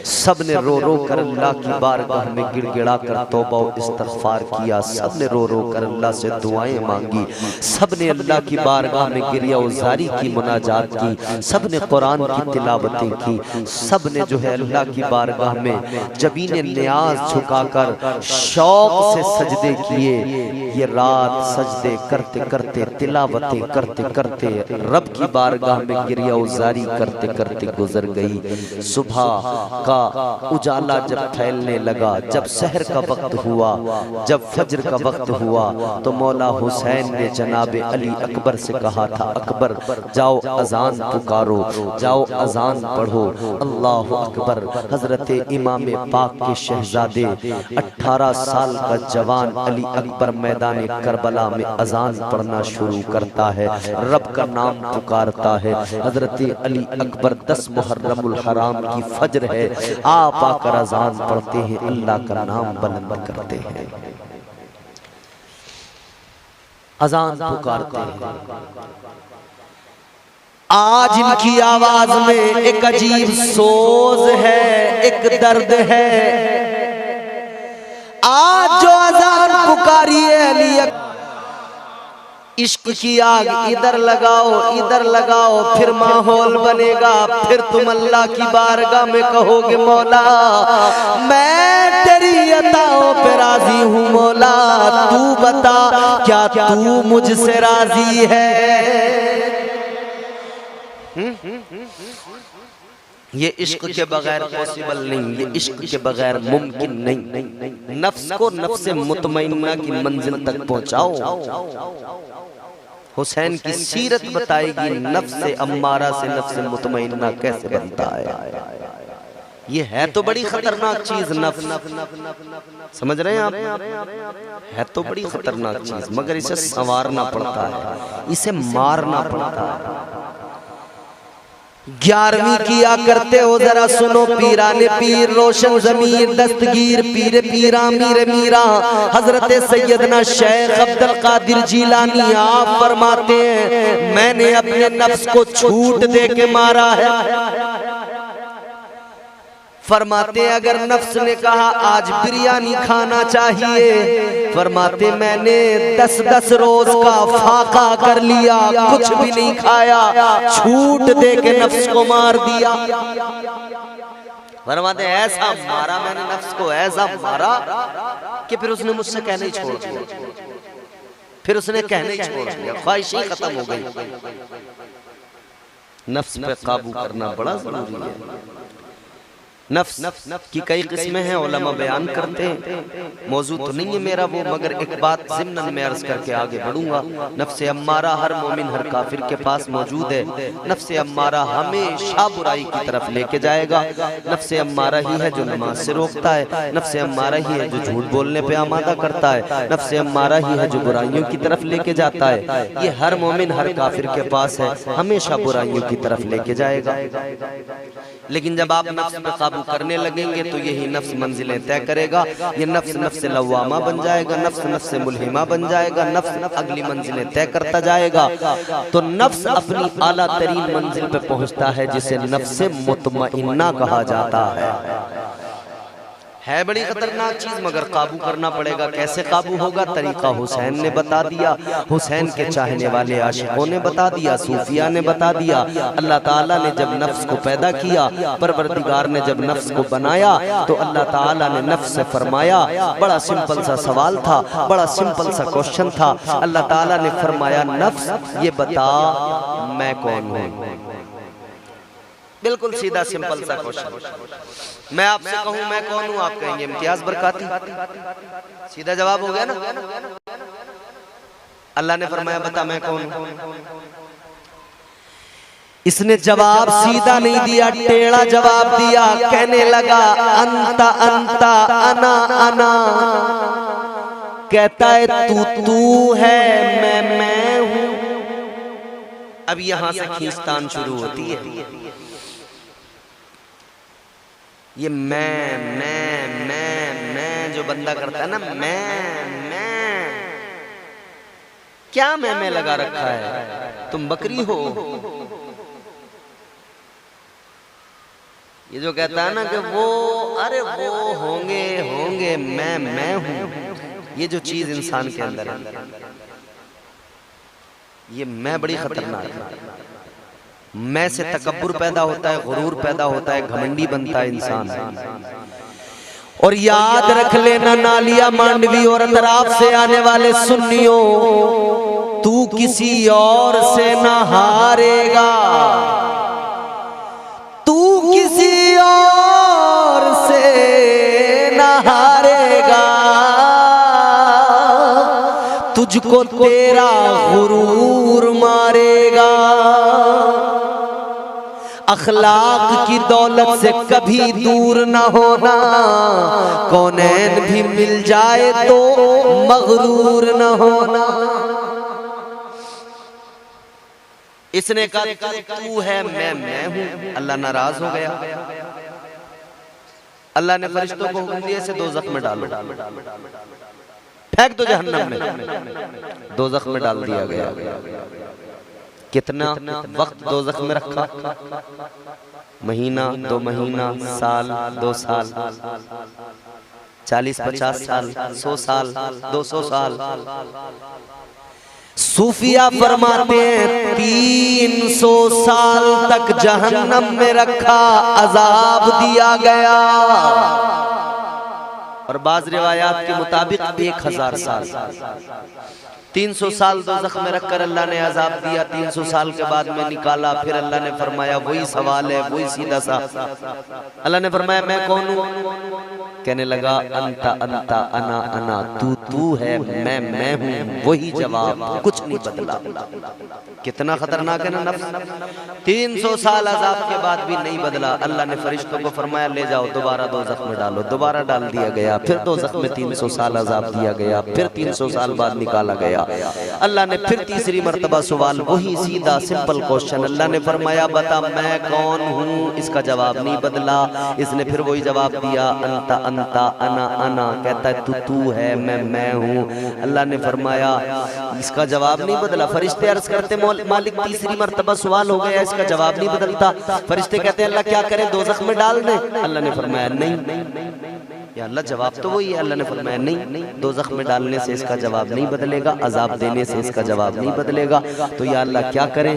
सब ने रो रो कर अल्लाह की बारगाह में गिड़गिड़ा कर तौबा व इस्तग़फ़ार किया, सब ने रो रो कर अल्लाह से दुआएं मांगी, सब ने अल्लाह की बारगाह में गिरिया उज़ारी की मुनाजात की, सब ने कुरान की तिलावतें की, सब ने जो है अल्लाह की बारगाह में जबीने नियाज झुकाकर शौक से सजदे किए। ये रात सजदे करते करते तिलावतें करते करते रब की बारगाह में गिरिया उज़ारी करते करते गुजर गई। सुबह का उजाला जब फैलने लगा, जब सहर का वक्त हुआ, जब फज्र का वक्त हुआ, तो मौला हुसैन ने जनाब अली अकबर से कहा था, अकबर जाओ अजान पुकारो, जाओ अजान पढ़ो। अल्लाह अकबर। हजरत इमाम पाक के शहजादे 18 साल का जवान अली अकबर मैदान करबला में अजान पढ़ना शुरू करता है, रब का नाम पुकारता है। हजरत अली अकबर 10 मुहर्रमुल हराम की फज्र है, आप आकर अजान पढ़ते हैं, अल्लाह का नाम बुलंद करते हैं, अजान पुकारते हैं। आज इनकी आवाज में एक अजीब सोज है, एक दर्द है। आज जो अजान पुकारी है अली, इश्क की आग इधर लगाओ, इधर लगाओ, फिर माहौल बनेगा, फिर तुम अल्लाह की बारगाह में कहोगे मौला मैं तेरी अताओं पे राजी हूँ, मौला तू बता क्या तू मुझसे राजी है। ये इश्क के बगैर पॉसिबल नहीं, ये इश्क के बगैर मुमकिन नहीं। नफ्स को नफ्स मुतमइन्ना की मंजिल तक पहुंचाओ। हुसैन की सीरत बताएगी नफ्स अम्मारा से नफ्स मुतमइन्ना कैसे बनता है। ये है तो बड़ी खतरनाक चीज नफ्स, समझ रहे हैं आप, है तो बड़ी खतरनाक चीज, मगर इसे संवारना पड़ता है, इसे मारना पड़ता है। 11वीं किया करते हो जरा सुनो, पीराने पीर रोशन जमीर दस्तगीर पीर पीरा मीर मीरा हजरत सैयदना शेख अब्दुल कादिर जिलानी आप फरमाते हैं मैंने अपने नफ्स को छूट दे के मारा है। फरमाते अगर नफ्स ने कहा आज बिरयानी खाना चाहिए, फरमाते मैंने 10-10 रोज का फाका कर लिया, कुछ भी नहीं खाया, छूट दे के नफ्स को मार दिया। फरमाते ऐसा मारा मैंने नफ्स को, ऐसा मारा कि फिर उसने मुझसे कहने ही छोड़ दिया, फिर उसने कहने ही छोड़ दिया, ख्वाहिश ही खत्म हो गई। नफ्स पे काबू करना बड़ा जरूरी है। नफ्स की कई किस्में हैं, उलमा बयान करते हैं, मौजूद तो नहीं है मेरा वो, मगर एक बात ज़िम्नन में अर्ज करके आगे बढ़ूंगा। नफ्स अम्मारा हर मोमिन हर काफिर के पास मौजूद है। नफ्स अम्मारा हमेशा बुराई की तरफ लेके जाएगा। नफ्स अम्मारा ही है जो नमाज से रोकता है, नफ्स अम्मारा ही है जो झूठ बोलने पे आमादा करता है, नफ्स अम्मारा ही है जो बुराइयों की तरफ लेके जाता है। ये हर मोमिन हर काफिर के पास है, हमेशा बुराइयों की तरफ लेके जाएगा। लेकिन जब आप नफ्स पे काबू करने लगेंगे तो यही नफ्स मंजिलें तय करेगा। ये नफ्स नफ्स लवामा बन जाएगा, नफ्स नफ्स मुल्हिमा बन जाएगा, नफ्स अगली मंजिलें तय करता जाएगा। तो नफ्स अपनी आला तरीन मंजिल पे पहुंचता है जिसे नफ्स मुतमइन्ना कहा जाता है बड़ी खतरनाक चीज, मगर काबू करना पड़ेगा। कैसे काबू होगा? तरीका हुसैन ने बता दिया, हुसैन के चाहने वाले आशिकों ने बता दिया, सूफिया ने बता दिया। अल्लाह ताला ने जब नफ्स को पैदा किया, परवरदिगार ने जब नफ्स को बनाया, तो अल्लाह ताला ने नफ्स से फरमाया, बड़ा सिंपल सा सवाल था, बड़ा सिंपल सा क्वेश्चन था। अल्लाह ताला ने फरमाया नफ्स ये बता मैं कौन हूँ। बिल्कुल सीधा सिंपल सा क्वेश्चन। मैं आपसे कहूं मैं कौन हूं, आप कहेंगे इम्तियाज बरकाती। सीधा जवाब हो गया ना। अल्लाह ने फरमाया बता मैं कौन हूं। इसने जवाब सीधा नहीं दिया, टेढ़ा जवाब दिया। कहने लगा अंता अंता अना अना। कहता है तू है मैं हूं। अब यहां से खींचतान शुरू होती है। ये मैं जो बंदा करता है ना, मैं क्या मैं लगा रखा है, तुम बकरी हो। ये जो कहता है ना कि वो, अरे वो होंगे मैं हूं, ये जो चीज इंसान के अंदर है, ये मैं बड़ी खतरनाक है। मैं से तकब्बुर पैदा होता है, गुरूर पैदा होता है, घमंडी बनता है इंसान। और याद रख लेना नालिया मांडवी और अतराफ से आने वाले सुन्नियों, तू किसी और से न हारेगा, तू किसी और से न हारेगा, तुझको तेरा गुरूर मारेगा। अखलाक की दौलत से कभी दूर न होना, कौनैन भी मिल जाए तो मगरूर न होना। इसने कहा तू है, मैं हूं। अल्लाह नाराज हो गया। अल्लाह ने फरिश्तों को हुक्म दिया इसे दोज़ख में डालो, फेंक दो जहन्नम में। दोज़ख में डाल दिया गया। कितना वक्त दोज़ख में रखा? महीना, 2 महीना, साल, 2 साल, 40-50 साल, 100 साल, 200 साल। सूफिया फरमाते हैं 300 साल तक जहन्नम में रखा, अजाब दिया गया। और बाज़ रिवायात के मुताबिक 1000 साल। 300 साल दोज़ख में रखकर अल्लाह ने अजाब दिया। 300 साल के बाद में निकाला। फिर अल्लाह ने फरमाया वही सवाल है, वही सीधा सा। अल्लाह ने फरमाया मैं कौन हूँ? कहने लगा अंता अंता अना अना, तू है, मैं हूँ। वही जवाब, कुछ नहीं बदला। कितना खतरनाक है ना नफ्स। 300 साल अजाब के बाद भी नहीं बदला। अल्लाह ने फरिश्तों को फरमाया ले जाओ दोबारा दोज़ख में डालो। दोबारा डाल दिया गया। फिर दोज़ख में 300 साल अजाब दिया गया। फिर 300 साल बाद निकाला गया। अल्लाह ने फिर तीसरी मर्तबा सवाल, वही सीधा सिंपल क्वेश्चन। अल्लाह ने फरमाया बता मैं कौन हूँ? इसका जवाब नहीं बदला। इसने फिर वही जवाब दिया अंता अंता अना अना। कहता है तू है, मैं हूँ। अल्लाह ने फरमाया इसका जवाब नहीं बदला। फरिश्ते अर्ज करते मालिक तीसरी मर्तबा सवाल हो गया, इसका जवाब नहीं बदलता। फरिश्ते कहते हैं अल्लाह क्या करें, दोज़ख में डाल दें? अल्लाह ने फरमाया नहीं या अल्लाह जवाब तो वही है। अल्लाह ने फरमाया नहीं, दोज़ख में डालने से इसका जवाब नहीं बदलेगा, अजाब देने से इसका जवाब नहीं बदलेगा। तो या अल्लाह क्या करें?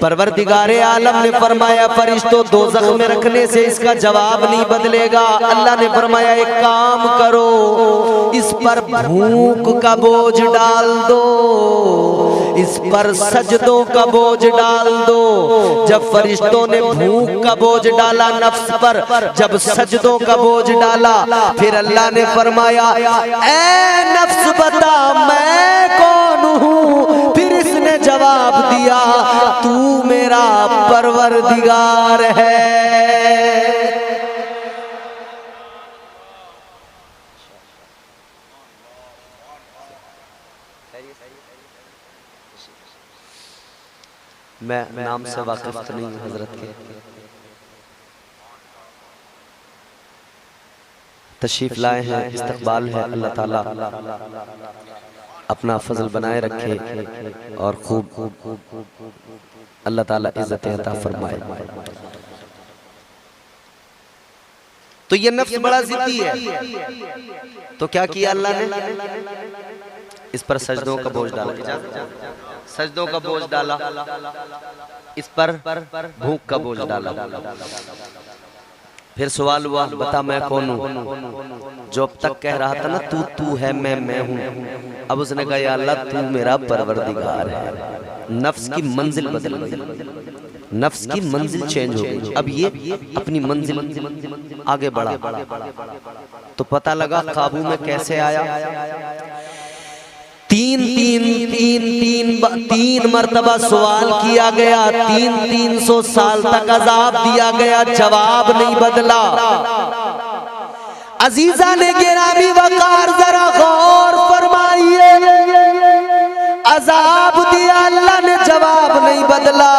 परवरदिगारे आलम ने फरमाया फरिश्तों दोज़ख में रखने से इसका जवाब नहीं बदलेगा। अल्लाह ने फरमाया एक काम करो, इस पर भूख का बोझ डाल दो, इस पर सजदों का बोझ डाल दो। जब फरिश्तों ने भूख का बोझ डाला नफ्स पर, जब सजदों का बोझ डाला, फिर अल्लाह ने फरमाया ऐ नफ्स बता मैं कौन हूँ? फिर इसने जवाब दिया तू मेरा परवरदिगार है। मैं नाम से वाकिफ नहीं हूँ हजरत के। तशरीफ लाए हैं, इस्तकबाल है। अल्लाह ताला अपना फजल बनाए रखे और खूब अल्लाह ताला इज्जत अता फरमाए। तो ये नफ्स बड़ा जिद्दी है। तो क्या किया अल्लाह ने? इस पर सजदों का बोझ डाला, सजदों का बोझ डाला, इस पर भूख का बोझ डाला। फिर सवाल हुआ बता मैं कौन हूँ? जो अब तक कह रहा था ना तू है, मैं हूँ, अब उसने कहा या अल्लाह तू मेरा परवरदिगार है। नफ्स की मंजिल बदल गई, नफ्स की मंजिल चेंज हो गई। अब ये अपनी मंजिल आगे बढ़ा। तो पता लगा काबू में कैसे आया। तीन मर्तबा सवाल किया गया, 300 साल तक अजाब दिया गया, जवाब नहीं बदला। अजीजा ने गिरामी वकार जरा गौर फरमाइए, अजाब दिया अल्लाह ने, जवाब नहीं बदला। बदला,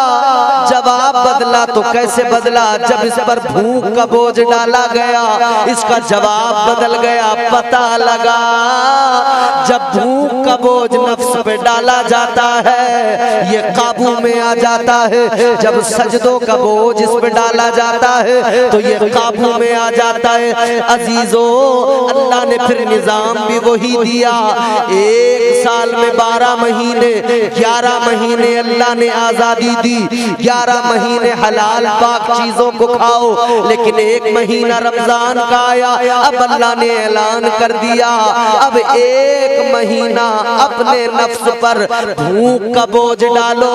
जवाब बदला तो कैसे बदला? जब इस पर भूख का बोझ डाला गया, इसका जवाब बदल गया। पता लगा जब भूख का बोझ नफ्स पे डाला जाता है ये काबू में आ जाता है, जब सजदों का बोझ इस पे डाला जाता है तो ये काबू में आ जाता है। अजीजों, अल्लाह ने फिर निजाम भी वही दिया। एक साल में 12 महीने, 11 महीने अल्लाह ने आजादी दी। 11 महीने हलाल पाक चीजों को खाओ, लेकिन एक महीना रमजान का आया, अब अल्लाह ने ऐलान कर दिया अब एक महीना अपने नफ्स पर भूख का बोझ डालो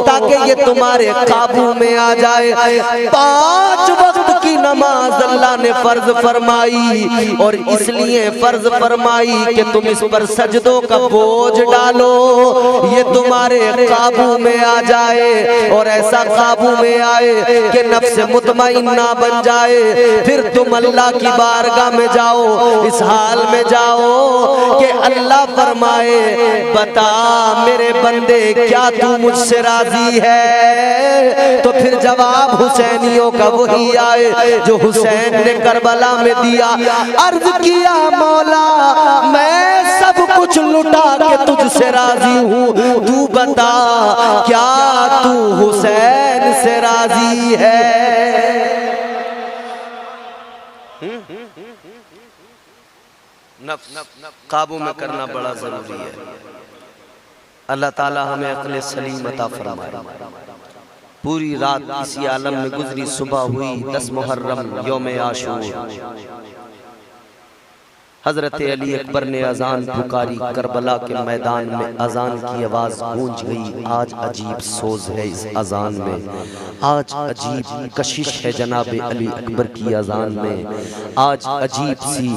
ताकि ये तुम्हारे काबू में आ जाए। 5 वक्त की नमाज अल्लाह ने फर्ज फरमाई, और इसलिए फर्ज फरमाई कि तुम इस पर सजदों का बोझ डालो, ये तुम्हारे काबू में आ जाए। और ऐसा काबू में आए कि नफ्स मुतमइन्ना बन जाए। फिर तुम अल्लाह की बारगाह में जाओ, इस हाल में जाओ कि अल्लाह फरमाए बता मेरे बंदे क्या तू मुझसे राजी है? तो फिर जवाब हुसैनियों का वही आए जो हुसैन ने करबला में दिया। अर्ज किया मौला मैं सब कुछ लुटा के तुझसे राजी हूँ, तू बता क्या तू हुसैन से राजी है? नफ्स काबू में करना बड़ा जरूरी है। अल्लाह ताला हमें अक्ल सलीम अता फरमाए। पूरी रात इसी आलम में गुजरी, सुबह हुई 10 मुहर्रम यौम आशूर। हजरत अली अकबर ने अजान पुकारी, करबला के मैदान में अजान की आवाज गूंज गई। आज अजीब सोज है इस अजान में, आज अजीब कशिश है जनाब अली अकबर की अजान में। आज अजीब सी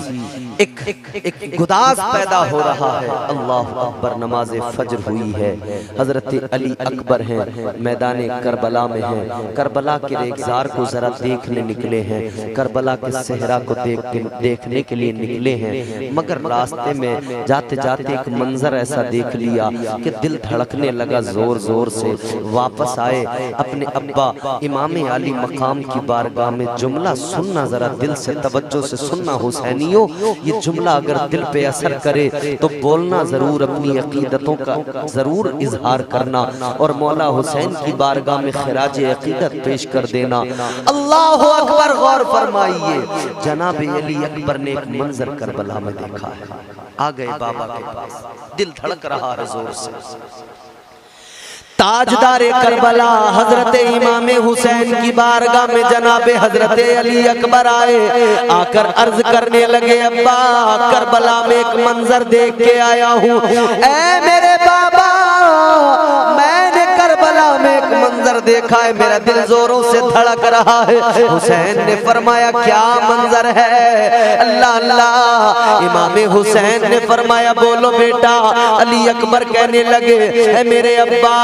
एक गुदास पैदा हो रहा है। अल्लाह अकबर, नमाज फज्र हुई है। हजरत अली अकबर हैं, मैदान करबला में हैं। करबला के रेगजार को जरा देखने निकले हैं, करबला के सहरा को देखने के लिए निकले हैं। मगर रास्ते में जाते जाते एक मंजर ऐसा देख लिया कि दिल धड़कने लगा जोर जोर से। वापस आए, अपने अब्बा इमाम आली मकाम की बारगाह में जुमला सुनना, जरा दिल से तवज्जो से सुनना हुसैनियों। ये जुमला अगर दिल पे असर करे तो बोलना जरूर, अपनी अकीदतों का जरूर इजहार करना और मौला हुसैन की बारगाह में खिराज अकीदत पेश कर देना। अल्लाह अकबर, गौर फरमाइए। जनाब अली अकबर ने एक मंजर करबला में देखा है। आ गए बाबा के पास, दिल धड़क रहा है जोर से। ताजदारे करबला हजरत इमाम हुसैन की बारगाह में जनाबे हजरत अली अकबर आए। आकर अर्ज करने लगे अब्बा करबला में एक मंजर देख के आया हूँ। ऐ मेरे बाबा, मैंने करबला में एक मंजर देखा है, मेरा दिल जोरों से धड़क रहा है। हुसैन ने फरमाया क्या मंजर है? अल्लाह अल्लाह। इमाम हुसैन ने फरमाया बोलो बेटा। अली अकबर कहने लगे है मेरे अब्बा,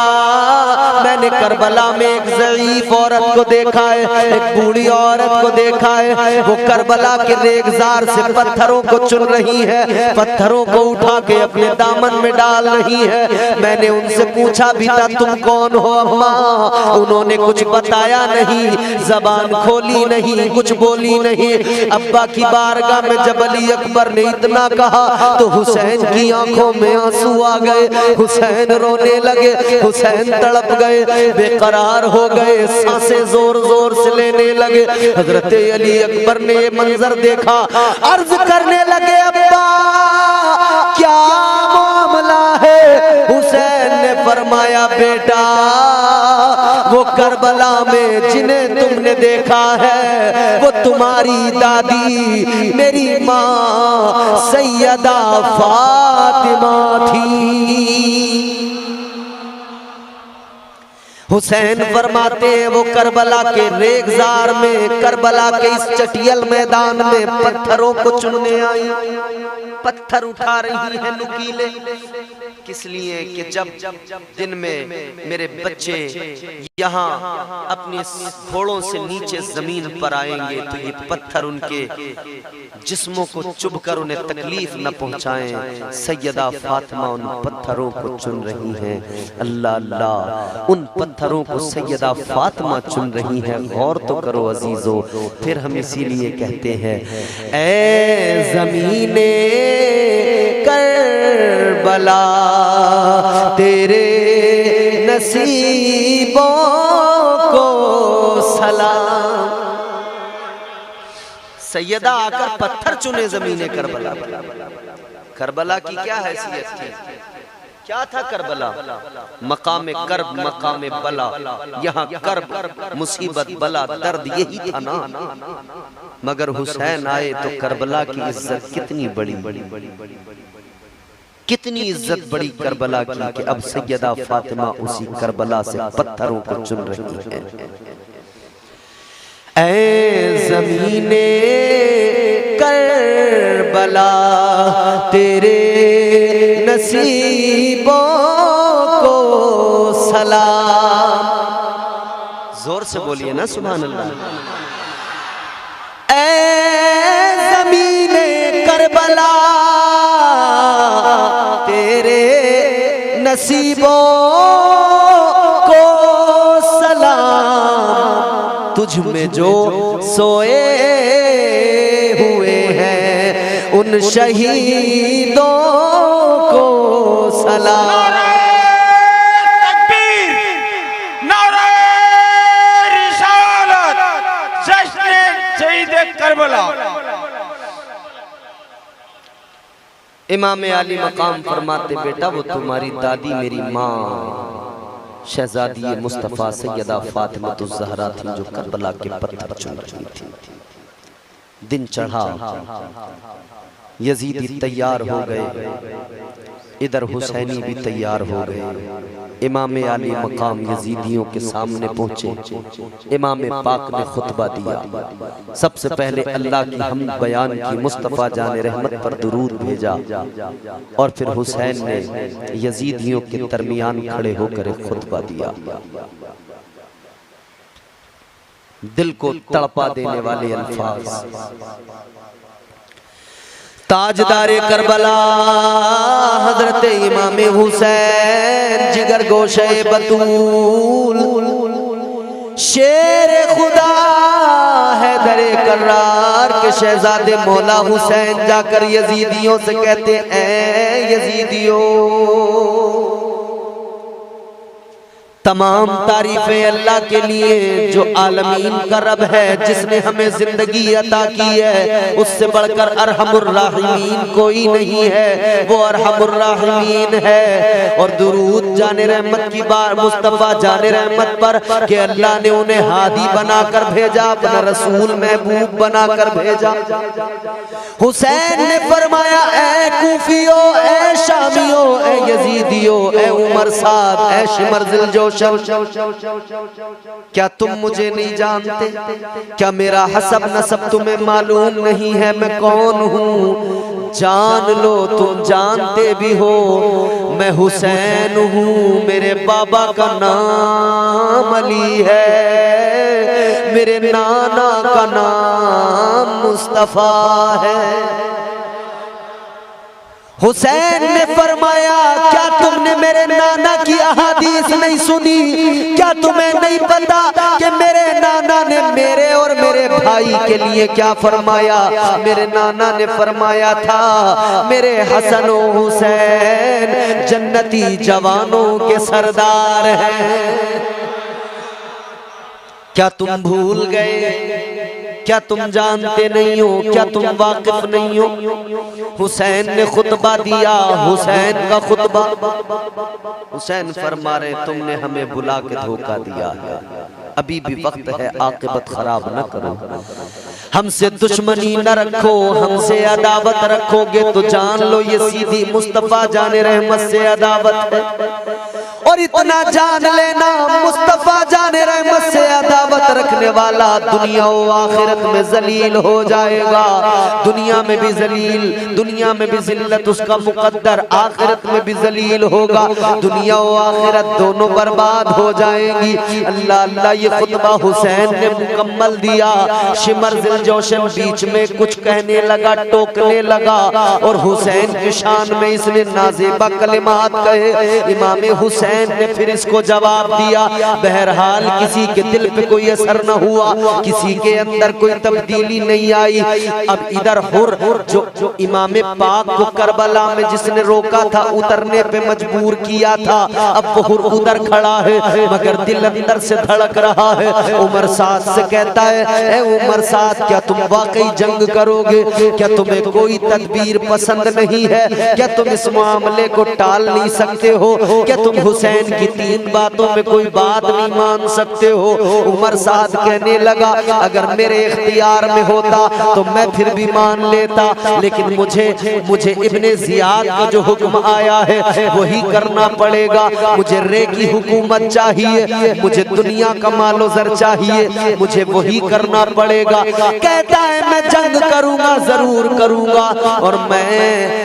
मैंने करबला में एक ज़ईफ औरत को देखा है, एक बूढ़ी औरत को देखा है। वो करबला के रेगजार से पत्थरों को चुन रही है, पत्थरों को उठा के अपने दामन में डाल रही है। मैंने उनसे पूछा भी था तुम कौन हो अम्मा? उन्होंने कुछ बताया नहीं, जबान खोली नहीं, कुछ बोली नहीं। अब्बा की बारगाह में जब अली अकबर ने इतना कहा तो हुसैन की आंखों में आंसू आ गए। हुसैन रोने लगे, हुसैन तड़प गए, बेकरार हो गए, सांसें जोर जोर से लेने लगे। हजरत अली अकबर ने ये मंजर देखा, अर्ज करने लगे अब्बा क्या मामला है? हुसैन ने फरमाया बेटा वो करबला में जिन्हें तुमने देखा है वो तुम्हारी दादी मेरी माँ सैयदा फातिमा थी। हुसैन फरमाते हैं वो करबला के रेगजार में, करबला के इस चटियल मैदान में पत्थरों को चुनने आई। पत्थर उठा रही है नुकीले, किस लिए कि जब दिन में मेरे बच्चे यहाँ अपने घोड़ों से नीचे जमीन पर आएंगे तो ये पत्थर उनके जिस्मों को चुभकर उन्हें तकलीफ न पहुंचाएं। सैयदा फातिमा उन पत्थरों को चुन रही हैं। अल्लाह अल्लाह, उन पत्थर पत्थरों को सैयदा फातिमा चुन रही है। गौर तो करो अजीजों, फिर हम इसीलिए कहते हैं ऐ ज़मीने करबला तेरे नसीबों को सलाम। सैयदा आकर पत्थर चुने ज़मीने करबला। करबला की क्या हैसियत थी, क्या था करबला? मकाम कर्ब, मकाम बला। यहाँ कर्ब, मुसीबत, बला, दर्द यही था ना। मगर हुसैन आए तो करबला की इज्जत कितनी बड़ी, कितनी इज्जत बड़ी करबला की कि अब सैयदा फातिमा उसी करबला से पत्थरों को चुन रही है। ऐ ज़मीने करबला तेरे नसीबों को सलाम। जोर से बोलिए ना सुभान अल्लाह। ऐ ज़मीने करबला तेरे नसीबों को सलाम। तुझ में जो सोए हुए हैं उन शहीदों को सलाम। तकबीर, नारे रिसालत, जश्न शहीद करबला। इमाम आली मकाम फरमाते बेटा वो तुम्हारी दादी मेरी माँ शहजादी मुस्तफ़ा सैयदा फातिमा तो ज़हरा थी जो करबला के पत्थर चुन रही थी। दिन चढ़ा, यजीदी तैयार हो गए, इधर हुसैनी भी तैयार हो गए। इमाम आली मकाम यजीदियों के सामने पहुंचे। इमाम पाक ने खुतबा दिया। सबसे पहले अल्लाह की हमद बयान की, मुस्तफ़ा जाने रहमत पर दुरूद भेजा और फिर हुसैन ने यजीदियों के दरमियान खड़े होकर एक खुतबा दिया। दिल को तड़पा देने वाले अल्फाज। ताजदारे करबला हजरत इमाम हुसैन जिगर गोशे बतूल शेर खुदा है दरे करार के शहजादे मौला हुसैन जाकर यजीदियों से कहते ऐ यजीदियों तमाम तारीफें अल्लाह के लिए जो आलमीन का रब है, जिसने हमें जिंदगी अता की है। उससे बढ़कर अरहमुर राहिमीन कोई नहीं है, वो अरहमुर राहिमीन है। और दुरूद जाने रहमत की बार मुस्तफ़ा जाने रहमत पर कि अल्लाह ने उन्हें हादी बनाकर भेजा, अपना रसूल महबूब बनाकर भेजा। हुसैन ने फरमाया ऐ कूफियो, ऐ शामियो, ऐ यजीदियो, ऐ उमर साद, ऐ शिमर दिलजो, क्या तुम मुझे नहीं जानते? क्या मेरा हसब नसब तुम्हें मालूम नहीं है मैं कौन हूँ? जान लो, तुम जानते भी हो मैं हुसैन हूँ। मेरे बाबा का नाम अली है, मेरे नाना का नाम मुस्तफा है। हुसैन ने फरमाया क्या तुमने मेरे नाना की अहादीस नहीं सुनी? क्या तुम्हें नहीं पता कि मेरे नाना ने मेरे और मेरे भाई के लिए क्या फरमाया? मेरे नाना ने फरमाया था मेरे हसन और हुसैन जन्नती जवानों के सरदार हैं। क्या तुम भूल गए? क्या तुम जानते नहीं हो? क्या तुम वाकिफ नहीं हो? हुसैन ने खुतबा दिया, हुसैन का खुतबा। हुसैन फरमा रहे तुमने हमें बुला के धोखा दिया है, अभी भी वक्त है, आकिबत खराब न करो। हमसे दुश्मनी न रखो, हमसे अदावत रखोगे तो जान लो ये सीधी मुस्तफ़ा जाने रहमत से अदावत है। और इतना जान लेना मुस्तफ़ा जाने रहमत से अदावत रख रखने वाला दुनिया व आखिरत में जलील हो जाएगा। दुनिया में भी जलील, दुनिया में भी जिल्लत उसका मुकद्दर, आखिरत में भी जलील होगा। दुनिया व आखिरत दोनों बर्बाद हो जाएंगी। अल्लाह अल्लाह, ये खुतबा हुसैन ने मुकम्मल दिया। शिमर दिलजोशन बीच में कुछ कहने लगा, टोकने लगा और हुसैन की शान में इसने नाज़ेबा कलिमात कहे। इमाम हुसैन ने फिर इसको जवाब दिया। बहरहाल किसी के दिल पे कोई असर न हुआ, किसी के अंदर कोई तब्दीली नहीं आई। अब इधर हुर जो इमाम पाक को करबला में जिसने रोका था, उतरने पे मजबूर किया था, अब वो हुर उधर खड़ा है मगर दिल अंदर से धड़क रहा है। उमर साद से कहता है, ए उमर साद, क्या तुम वाकई जंग करोगे? क्या तुम्हें कोई तदबीर पसंद नहीं है? क्या तुम इस मामले को टाल नहीं सकते हो? क्या तुम हुसैन की 3 बातों में कोई बात नहीं मान सकते हो? उमर साद कहने लगा, अगर मेरे इख्तियार में होता तो मैं फिर भी मान लेता, लेकिन मुझे इब्ने जियाद का जो हुक्म आया है वही करना पड़ेगा। मुझे रे की हुकूमत चाहिए, मुझे दुनिया का मालो जर चाहिए, मुझे वही करना पड़ेगा। कहता है मैं जंग करूंगा, जरूर करूंगा, और मैं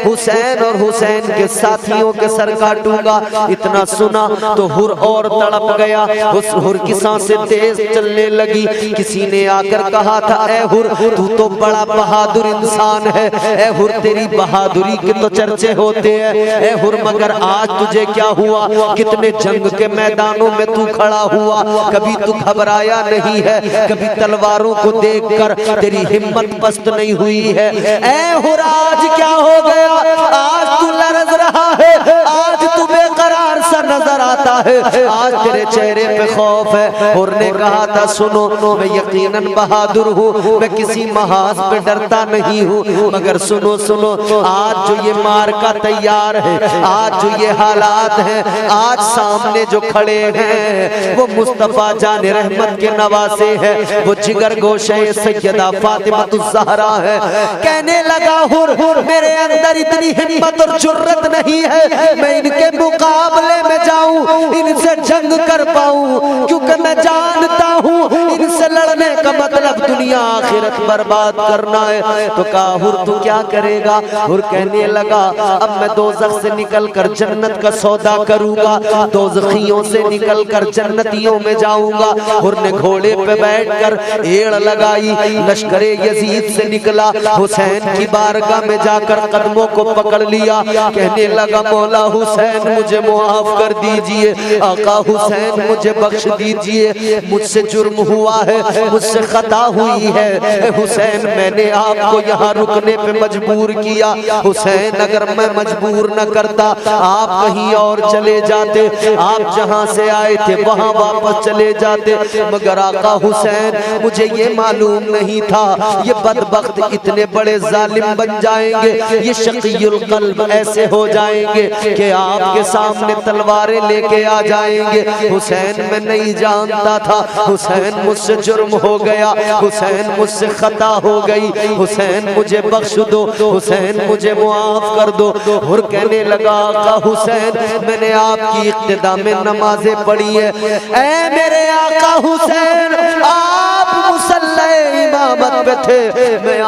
हुसैन और हुसैन के साथियों के सर काटूंगा। इतना सुना तो हुर और तड़प गया। उस हुर की सांसें तेज चलने लगी। किसी ने आकर कहा था, ए हुर, तू तो बड़ा बहादुर इंसान है। ए हुर, तेरी बहादुरी के तो चर्चे होते हैं। ए हुर, मगर आज तुझे क्या हुआ? कितने जंग के मैदानों में तू खड़ा हुआ, कभी तू घबराया नहीं है, कभी तलवारों को देखकर तेरी हिम्मत पस्त नहीं हुई है। ए हुर, आज क्या हो गया? आज तू लरज़ रहा है, आज तू बेकरार सा नजर आता है, आज तेरे चेहरे पे खौफ है। हुर ने कहा था, सुनो, मैं यकीनन बहादुर हूँ, मैं किसी महाज पे डरता नहीं हूँ, मगर सुनो सुनो, आज जो ये मार्का तैयार है, आज जो ये हालात हैं, आज सामने जो खड़े हैं वो मुस्तफा जान रहमत के नवासे हैं, वो जिगर गोशे सैयदा फातिमातुज़ ज़हरा है। कहने लगा, हुर, मेरे अंदर इतनी हिम्मत और जुर्रत नहीं है मैं इनके मुकाबले में जाऊं, इनसे जंग कर पाऊं, क्योंकि मैं जानता हूं इनसे लड़ने का मतलब दुनिया आखिरत बर्बाद करना है। तो कहा, हुर तू क्या करेगा? हुर कहने लगा, अब मैं दोज़ख से निकलकर जन्नत का सौदा करूंगा, दोज़खियों से निकलकर जन्नतियों में जाऊंगा। हुर ने घोड़े पे बैठकर एड़ लगाई, लश्करे यजीद से निकला, हुसैन की बारगाह में जाकर कदमों को पकड़ लिया। कहने लगा, मौला हुसैन मुझे मुआफ कर दीजिए, आका हुसैन मुझे बख्श दीजिए, मुझसे जुर्म हुआ है, मुझसे खता हुई है। हुसैन, मैंने आपको यहाँ रुकने पे मजबूर किया। हुसैन, अगर मैं मजबूर न करता, आप कहीं और चले जाते, आप जहाँ से आए थे वहाँ वापस चले जाते, मगर आका हुसैन, मुझे ये मालूम नहीं था ये बदबख्त इतने बड़े जालिम बन जाएंगे, ये शकीयुल कल्ब ऐसे हो जाएंगे कि आपके सामने तलवारें लेके आ जाएंगे। हुसैन, मैं नहीं जानता था, हुसैन मुझसे जुर्म हो गया, हुसैन मुझसे खता हो गई, हुसैन मुझे बख्श दो, हुसैन मुझे मुआफ कर दो। हुर कहने लगा, आका हुसैन, मैंने आपकी इक्तिदा में नमाजें पढ़ी है। ऐ मेरे आका हुसैन, आप मुसल्ले इमामत पे थे, मैं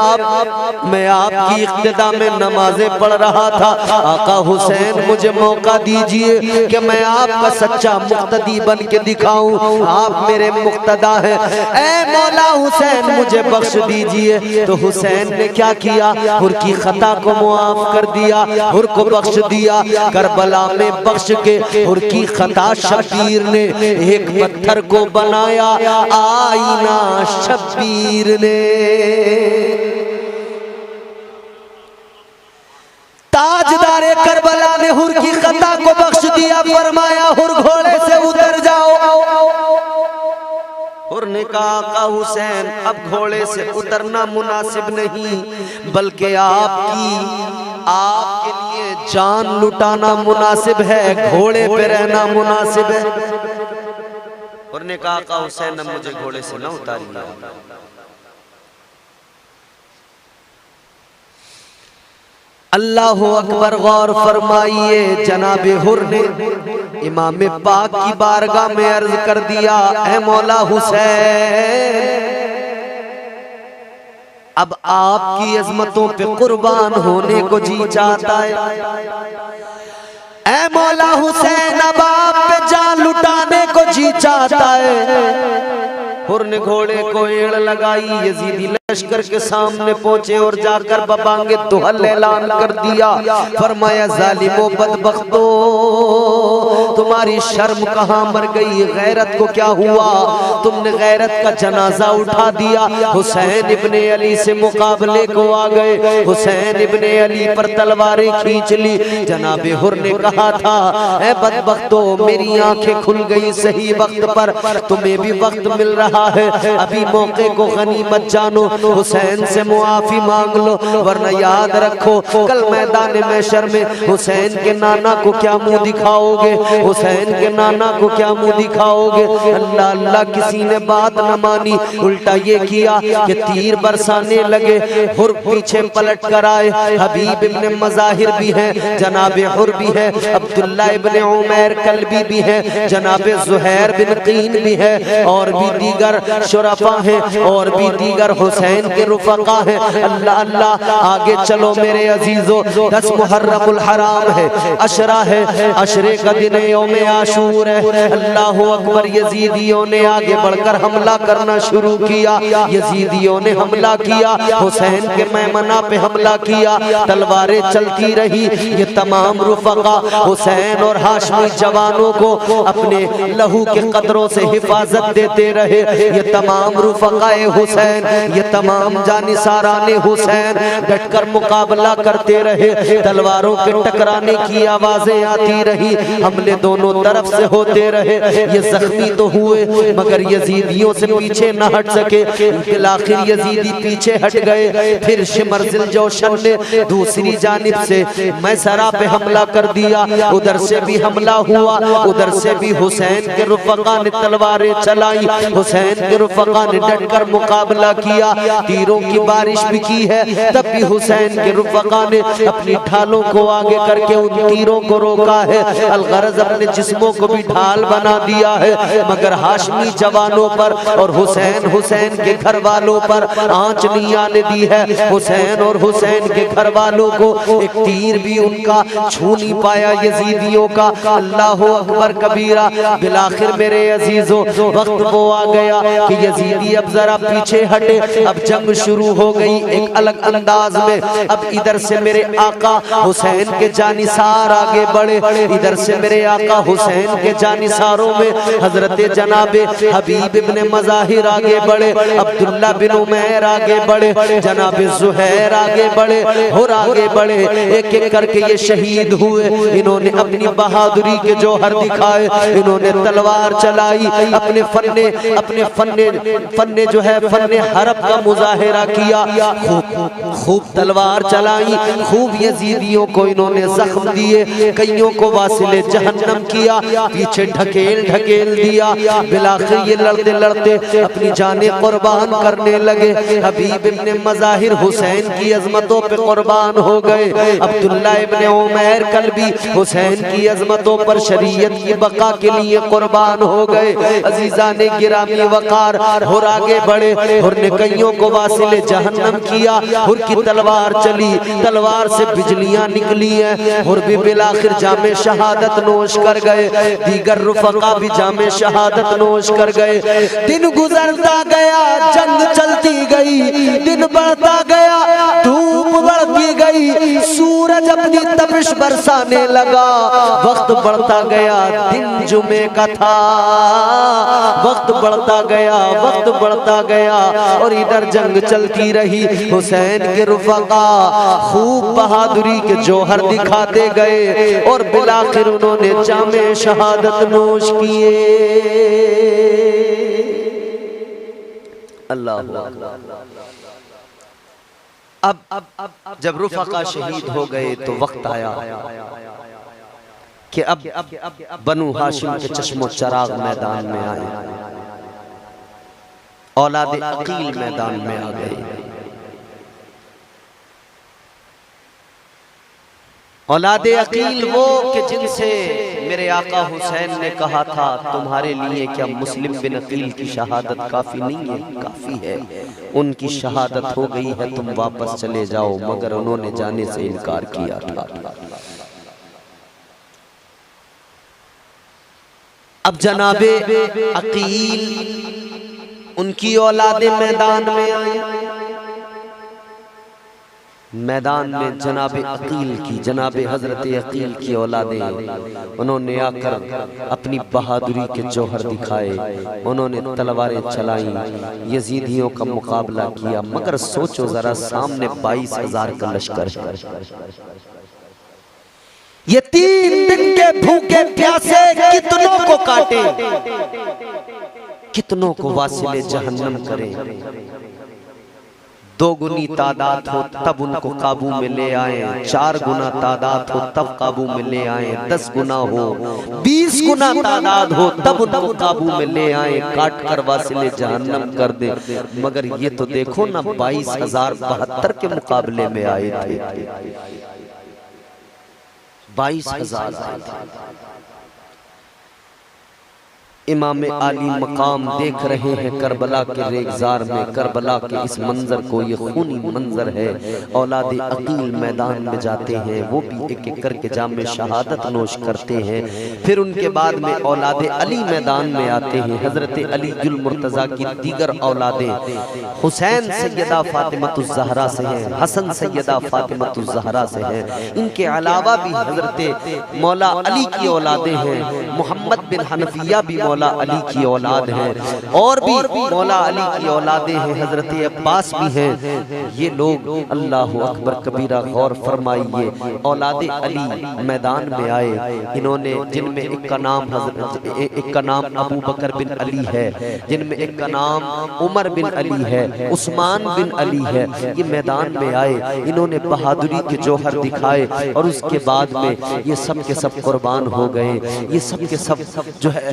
आपकी इक्तिदा में नमाजें पढ़ रहा था। आका हुसैन, मुझे मौका दीजिए कि मैं आपका सच्चा मुक्तदी बन के दिखाऊं, आप मेरे मुक्तदा हैं। ऐ मौला हुसैन, मुझे बख्श दीजिए। तो हुसैन ने क्या किया? हुर की खता को मुआफ कर दिया, हुर को बख्श दिया। करबला में बख्श के हुर की खता शब्बीर ने एक पत्थर को बनाया आईना शब्बीर ने। ताजदारे करबला ने हुर की खता को बख्श दिया, फरमाया, हुर घोड़े से उतर जाओ। हुर ने कहा, आका हुसैन, अब घोड़े से उतरना मुनासिब नहीं, बल्कि आपके लिए जान लुटाना मुनासिब है, घोड़े पे रहना मुनासिब है। हुर ने कहा, आका हुसैन, अब मुझे घोड़े से न उतारिए। अल्लाह अकबर। गौर फरमाइए, जनाबे हुर ने इमाम पाक की बारगाह में अर्ज कर दिया, ऐ मौला हुसैन, अब आपकी अजमतों पे कुर्बान होने को जी चाहता है। ऐ मौला हुसैन, अब आप पे जान लुटाने को जी चाहता है। हुर ने घोड़े को एड़ लगाई, यजीदी लश्कर के सामने पहुंचे और जाकर बबांगे दुहल ऐलान कर दिया। फरमाया, जालिमो बदबख्तो, तुम्हारी शर्म कहाँ मर गई, गैरत को क्या हुआ, तुमने गैरत का जनाजा उठा दिया। हुसैन इब्ने अली से मुकाबले को आ गए, हुसैन इब्ने अली पर तलवारें खींच ली। जनाबे हुर ने कहा था, ऐ बदबख्तो, मेरी आंखें खुल गई सही वक्त पर, तुम्हें भी वक्त मिल रहा है, अभी मौके को गनीमत जानो, हुसैन से मुआफी मांग लो, वरना याद रखो कल मैदान महशर में हुसैन के नाना को क्या मुंह दिखाओगे, हुसैन के नाना को क्या मुंह दिखाओगे। अल्लाह अल्लाह, किसी ने बात न मानी, उल्टा ये किया कि तीर बरसाने लगे। हुर पीछे पलट कर आए, हबीब इब्ने मज़ाहिर भी हैं, जनाबे हुर भी है, अब्दुल्ला इब्ने उमैर कल्बी भी है, जनाबे ज़ुहैर बिन क़ीन भी है, और भी दीगर शुरफा हैं, और भी दीगर हुसैन के रुफका हैं। अल्लाह अल्लाह, आगे चलो मेरे अजीजों, 10 मुहर्रमुल हराम है, अशरा है, अशरे का दिन यौम आशूर है। अल्लाह अकबर, यजीदियों ने आगे बढ़कर हमला करना शुरू किया, यजीदियों ने हमला किया, हुसैन के मैमना पे हमला किया, तलवारें चलती रही। ये तमाम रुफका हुसैन और हाशमी जवानों को अपने लहू के कदरों से हिफाजत देते रहे। ये तमाम रुफकाए हुसैन, ये तमाम जानिसाराने हुसैन डटकर मुकाबला करते रहे, तलवारों के टकराने की आवाजें आती रही, हमले दोनों तरफ से होते रहे। ये जख्मी तो हुए मगर यजीदियों से पीछे न हट सके, आखिर यजीदी पीछे हट गए। फिर शिमरजिल जोशन ने दूसरी जानिब से मैसरा पे हमला कर दिया, उधर से भी हमला हुआ, उधर से भी हुसैन के रुफका ने तलवारें चलाई, हुसैन के रुफका ने डटकर मुकाबला किया, तीरों की बारिश भी की है, तब भी हुसैन के रुफका ने अपनी ढालों को आगे करके उन तीरों को रोका है। अलगरज अपने जिस्मों को भी ढाल बना दिया है, मगर हाशमी जवानों पर और हुसैन के घर वालों पर आंच नहीं आने दी है। हुसैन और हुसैन के घर वालों को एक तीर भी उनका छू नहीं पाया यजीदियों का। अल्लाह अकबर कबीरा। बिलाखिर मेरे अजीजों, वक्त वो आ गया कि यजीदी अब जरा पीछे हटे, अब जंग शुरू हो गई एक अलग अंदाज में। अब इधर से मेरे आका हुसैन के जानिसार आगे बढ़े, इधर से मेरे आका हुसैन के जानिसारों में हजरत जनाबे हबीब इब्ने मज़ाहिर आगे बढ़े, अब्दुल्ला बिन उमैर आगे बढ़े, जनाबे ज़ुहैर आगे बढ़े, हुर आगे बढ़े। एक एक करके ये शहीद हुए। इन्होंने अपनी बहादुरी के जौहर दिखाए, इन्होंने तलवार चलाई, अपने फन्ने जो है फन्ने हरब का मुजाहिरा किया, खूब तलवार चलाई, खूब यजीदियों को इन्होंने जख्म दिए, कईयों को वासिले जहन्नम किया, पीछे ढकेल दिया। बिलाखिर ये लड़ते लड़ते अपनी जाने कुर्बान करने लगे। हबीब इब्ने मज़ाहिर हुसैन की अजमतों पे कुर्बान हो गए, अब्दुल्ला इब्ने उमैर कल्बी हुसैन की अजमतों पर शरीयत की बका के लिए कुर्बान हो गए। अजीजा ने गिरामी वकार हुर आगे बढ़े, हुर ने कईयों को वासिले जहन्नम किया, हुर की तलवार चली, तलवार से बिजलियां निकली हैं, हुर भी बिलाखिर जामे शहादत नोश कर गए, दीगर रुफका भी जामे शहादत नोश कर गए। दिन गुजरता गया, जंग चलती गई, दिन बढ़ता गया, धूप बढ़ती गई, सूरज अपनी तपिश बरसाने लगा, वक्त बढ़ता गया, दिन जुमे का था, वक्त बढ़ता गया, वक्त बढ़ता गया, और इधर जंग चलती रही। हुसैन के रुफका खूब बहादुरी के जौहर दिखाते गए और बिलाखिर उन्होंने जामे शहादत नोश किए। अल्लाह। अब जब रुफका शहीद हो गए तो वक्त आया कि अब बनु हाशिम के चश्मो चराग मैदान में आए, औलाद अकील मैदान में आ गए। औलादे अकील वो कि जिनसे मेरे आका हुसैन ने कहा था तुम्हारे लिए क्या मुस्लिम बिन अकील की शहादत काफी नहीं है? काफी है। उनकी शहादत हो गई है, तुम वापस चले जाओ, मगर उन्होंने जाने से इनकार किया था। अब जनाबे अकील उनकी औलादे मैदान में आए। मैदान में जनाबे अकील की, जनाबे हजरत अकील की औलादें, उन्होंने आकर अपनी बहादुरी के जौहर दिखाए। उन्होंने तलवारें चलाई, यजीदियों का मुकाबला किया। मगर सोचो जरा, सामने 22,000 का लश्कर। ये 3 दिन के भूखे प्यासे कितनों को काटे, कितनों को वासिले जहन्नम करे। 2 गुनी तादाद हो तब उनको काबू में ले आए, 4 गुना तादाद हो तब काबू में ले आए, 10 गुना हो, 20 गुना तादाद हो तब उनको काबू में ले आए, काट कर वासिले जहन्नम कर दे। मगर ये तो देखो ना, 22,072 के मुकाबले में आए थे। 22,000 आए थे। इमाम आली मकाम देख रहे हैं करबला के रेगजार में, करबला के इस मंजर को, ये खूनी मंजर है। औलादे अकील मैदान में जाते हैं, वो भी एक एक करके जाम शहादत नोश करते हैं। फिर उनके बाद में औलादे अली मैदान में आते हैं। हजरत अली जुल मुर्तजा की दीगर औलादें हुसैन सैयदा फातिमतुज़ ज़हरा से हैं, हसन सैयदा फातिमतुज़ ज़हरा से हैं। इनके अलावा भी हजरत मौला अली की औलादें हैं। मोहम्मद बिन हनफिया भी मौला अली की औलाद है, और भी मौला अली की औलादें हैं। हजरत अब्बास भी हैं। ये लोग, अल्लाह अकबर कबीरा, गौर फरमाइए, औलादे अली मैदान में आए। इन्होंने, जिनमें एक का नाम अबू बकर बिन अली है, जिनमें एक का नाम उमर बिन अली है, उस्मान बिन अली है, ये मैदान में आए। इन्होंने बहादुरी के जौहर दिखाए और उसके बाद में ये सब के सब कुर्बान हो गए। ये सब के सब जो है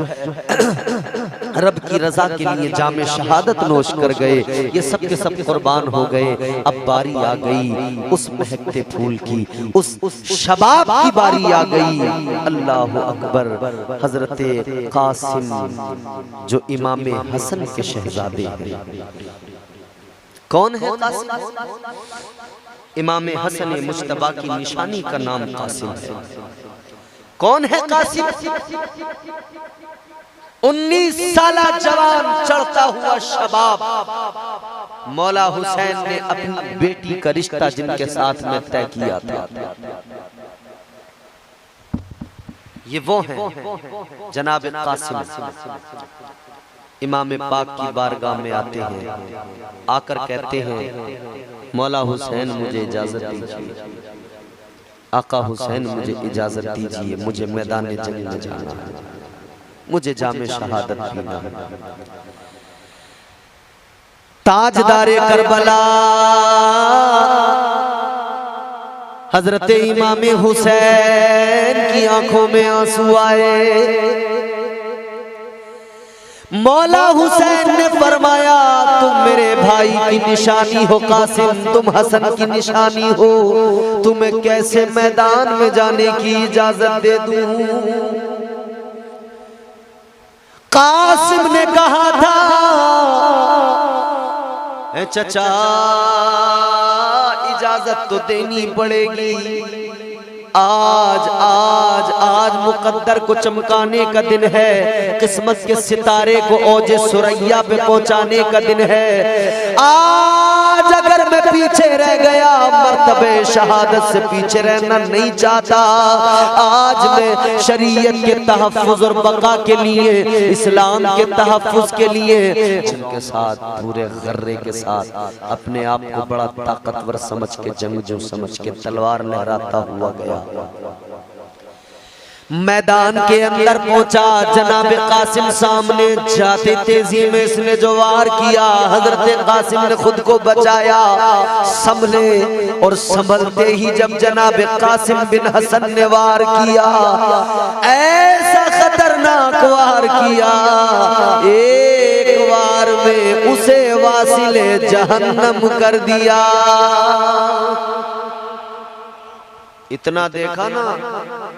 रब की रजा के लिए जामे शहादत नोश कर गए। ये सब के सब कुर्बान हो गए। अब बारी आ गई उस महकते फूल की, उस शबाब की बारी आ गई। अल्लाह अकबर। हजरत कासिम जो इमाम हसन के शहजादे हैं। कौन है कासिम? इमाम हसन मुज्तबा की निशानी का नाम कासिम है। कौन है कासिम? 19 साला जवान, चढ़ता हुआ शबाब, मौला हुसैन ने अपनी बेटी का रिश्ता जिनके साथ में तय किया था। ये वो हैं जनाब कासिम। इमाम पाक की बारगाह में आते हैं, आकर कहते हैं मौला हुसैन मुझे इजाजत दीजिए, आका हुसैन मुझे इजाजत दीजिए, मुझे मैदान जंग में जाना है, मुझे जामे शहादत पीना है। ताजदारे करबला हजरत इमाम हुसैन की आंखों में आंसू आए। मौला हुसैन ने फरमाया तुम मेरे भाई की निशानी हो कासिम, तुम हसन की निशानी हो, तुम्हें कैसे मैदान में जाने की इजाजत दे दूं? कासिम ने कहा था ए चचा इजाजत तो देनी पड़ेगी। आज मुकद्दर को चमकाने का दिन है, किस्मत के सितारे को औजे सुरैया पे पहुंचाने का दिन है। आज अगर मैं पीछे रह गया, मर्तबे शहादत से पीछे रहना नहीं चाहता। आज मैं शरीयत के तहफ्फुज़ और बका के लिए, इस्लाम के तहफ्फुज़ के लिए, जिनके साथ पूरे गर्रे के साथ अपने आप को बड़ा ताकतवर समझ के, जंगजू समझ के तलवार लहराता हुआ गया। मैदान के अंदर पहुंचा, जनाब कासिम सामने जाते तेजी में इसने जो वार किया, हजरत कासिम ने खुद को बचाया, संभले और संभलते ही जब जनाब कासिम बिन हसन ने वार किया, ऐसा खतरनाक वार किया, एक वार में उसे वासिले जहन्नम कर दिया। इतना देखा ना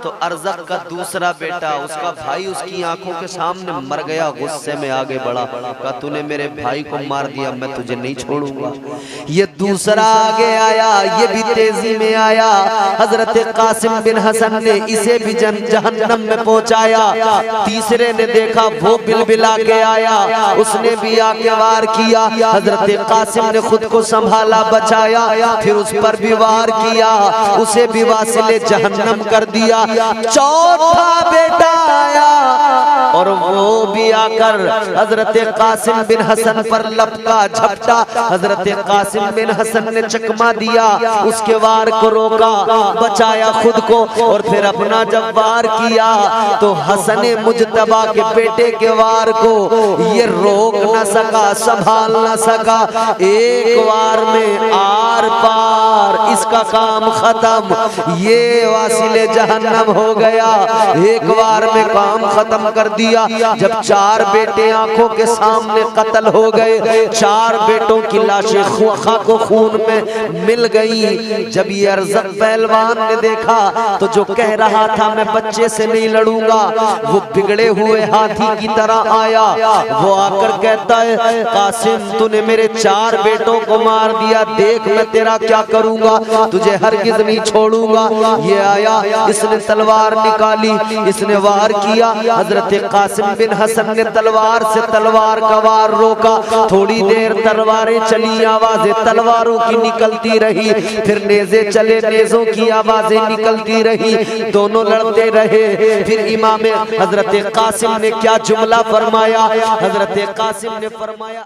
तो अरज़क का दूसरा बेटा, उसका भाई उसकी आंखों के सामने मर गया, गुस्से में आगे बढ़ा, कहा तूने मेरे भाई को मार दिया, मैं तुझे नहीं छोड़ूंगा। ये दूसरा आगे आया, ये भी तेजी में आया, हजरत कासिम बिन हसन ने इसे भी जहन्नम में पहुंचाया। तीसरे ने देखा, वो बिलबिला के आया, उसने भी आके वार किया, हजरत कासिम ने खुद को संभाला, बचाया, फिर उस पर भी वार किया, उसे भी वासिले जहन्नम कर दिया। चौथा बेटा आया और वो भी आकर हजरत कासिम बिन हसन पर लपका, झपटा। हजरत कासिम बिन हसन ने चकमा दिया, उसके वार को रोका, बचाया खुद को, और फिर अपना जब वार किया तो हसन मुजतबा के बेटे के वार को ये रोक न सका, संभाल न सका। एक वार में आर पार, इसका काम खत्म, ये वासिले जहन्नम हो गया। एक बार में काम खत्म कर दिया। जब चार बेटे आंखों के सामने कत्ल हो गए, चार बेटों की लाशें खाको खून में मिल गई। जब ये अरज़क पहलवान ने देखा तो जो कह रहा था मैं बच्चे से नहीं लड़ूंगा, वो बिगड़े हुए हाथी की तरह आया। वो आकर कहता है, कासिम तूने मेरे चार बेटों को मार दिया, देख मैं तेरा क्या करूंगा, तुझे हरगिज़ नहीं छोड़ूंगा। ये आया, इसने तलवार निकाली, इसने वार किया। हजरत कासिम बिन हसन ने तलवार से तलवार का वार रोका। थोड़ी देर तलवारें चली, आवाजें तलवारों की निकलती रही, फिर नेज़े चले, नेज़ों की आवाजें निकलती रही, दोनों लड़ते रहे। फिर इमाम हजरत कासिम ने क्या जुमला फरमाया, हजरत कासिम ने फरमाया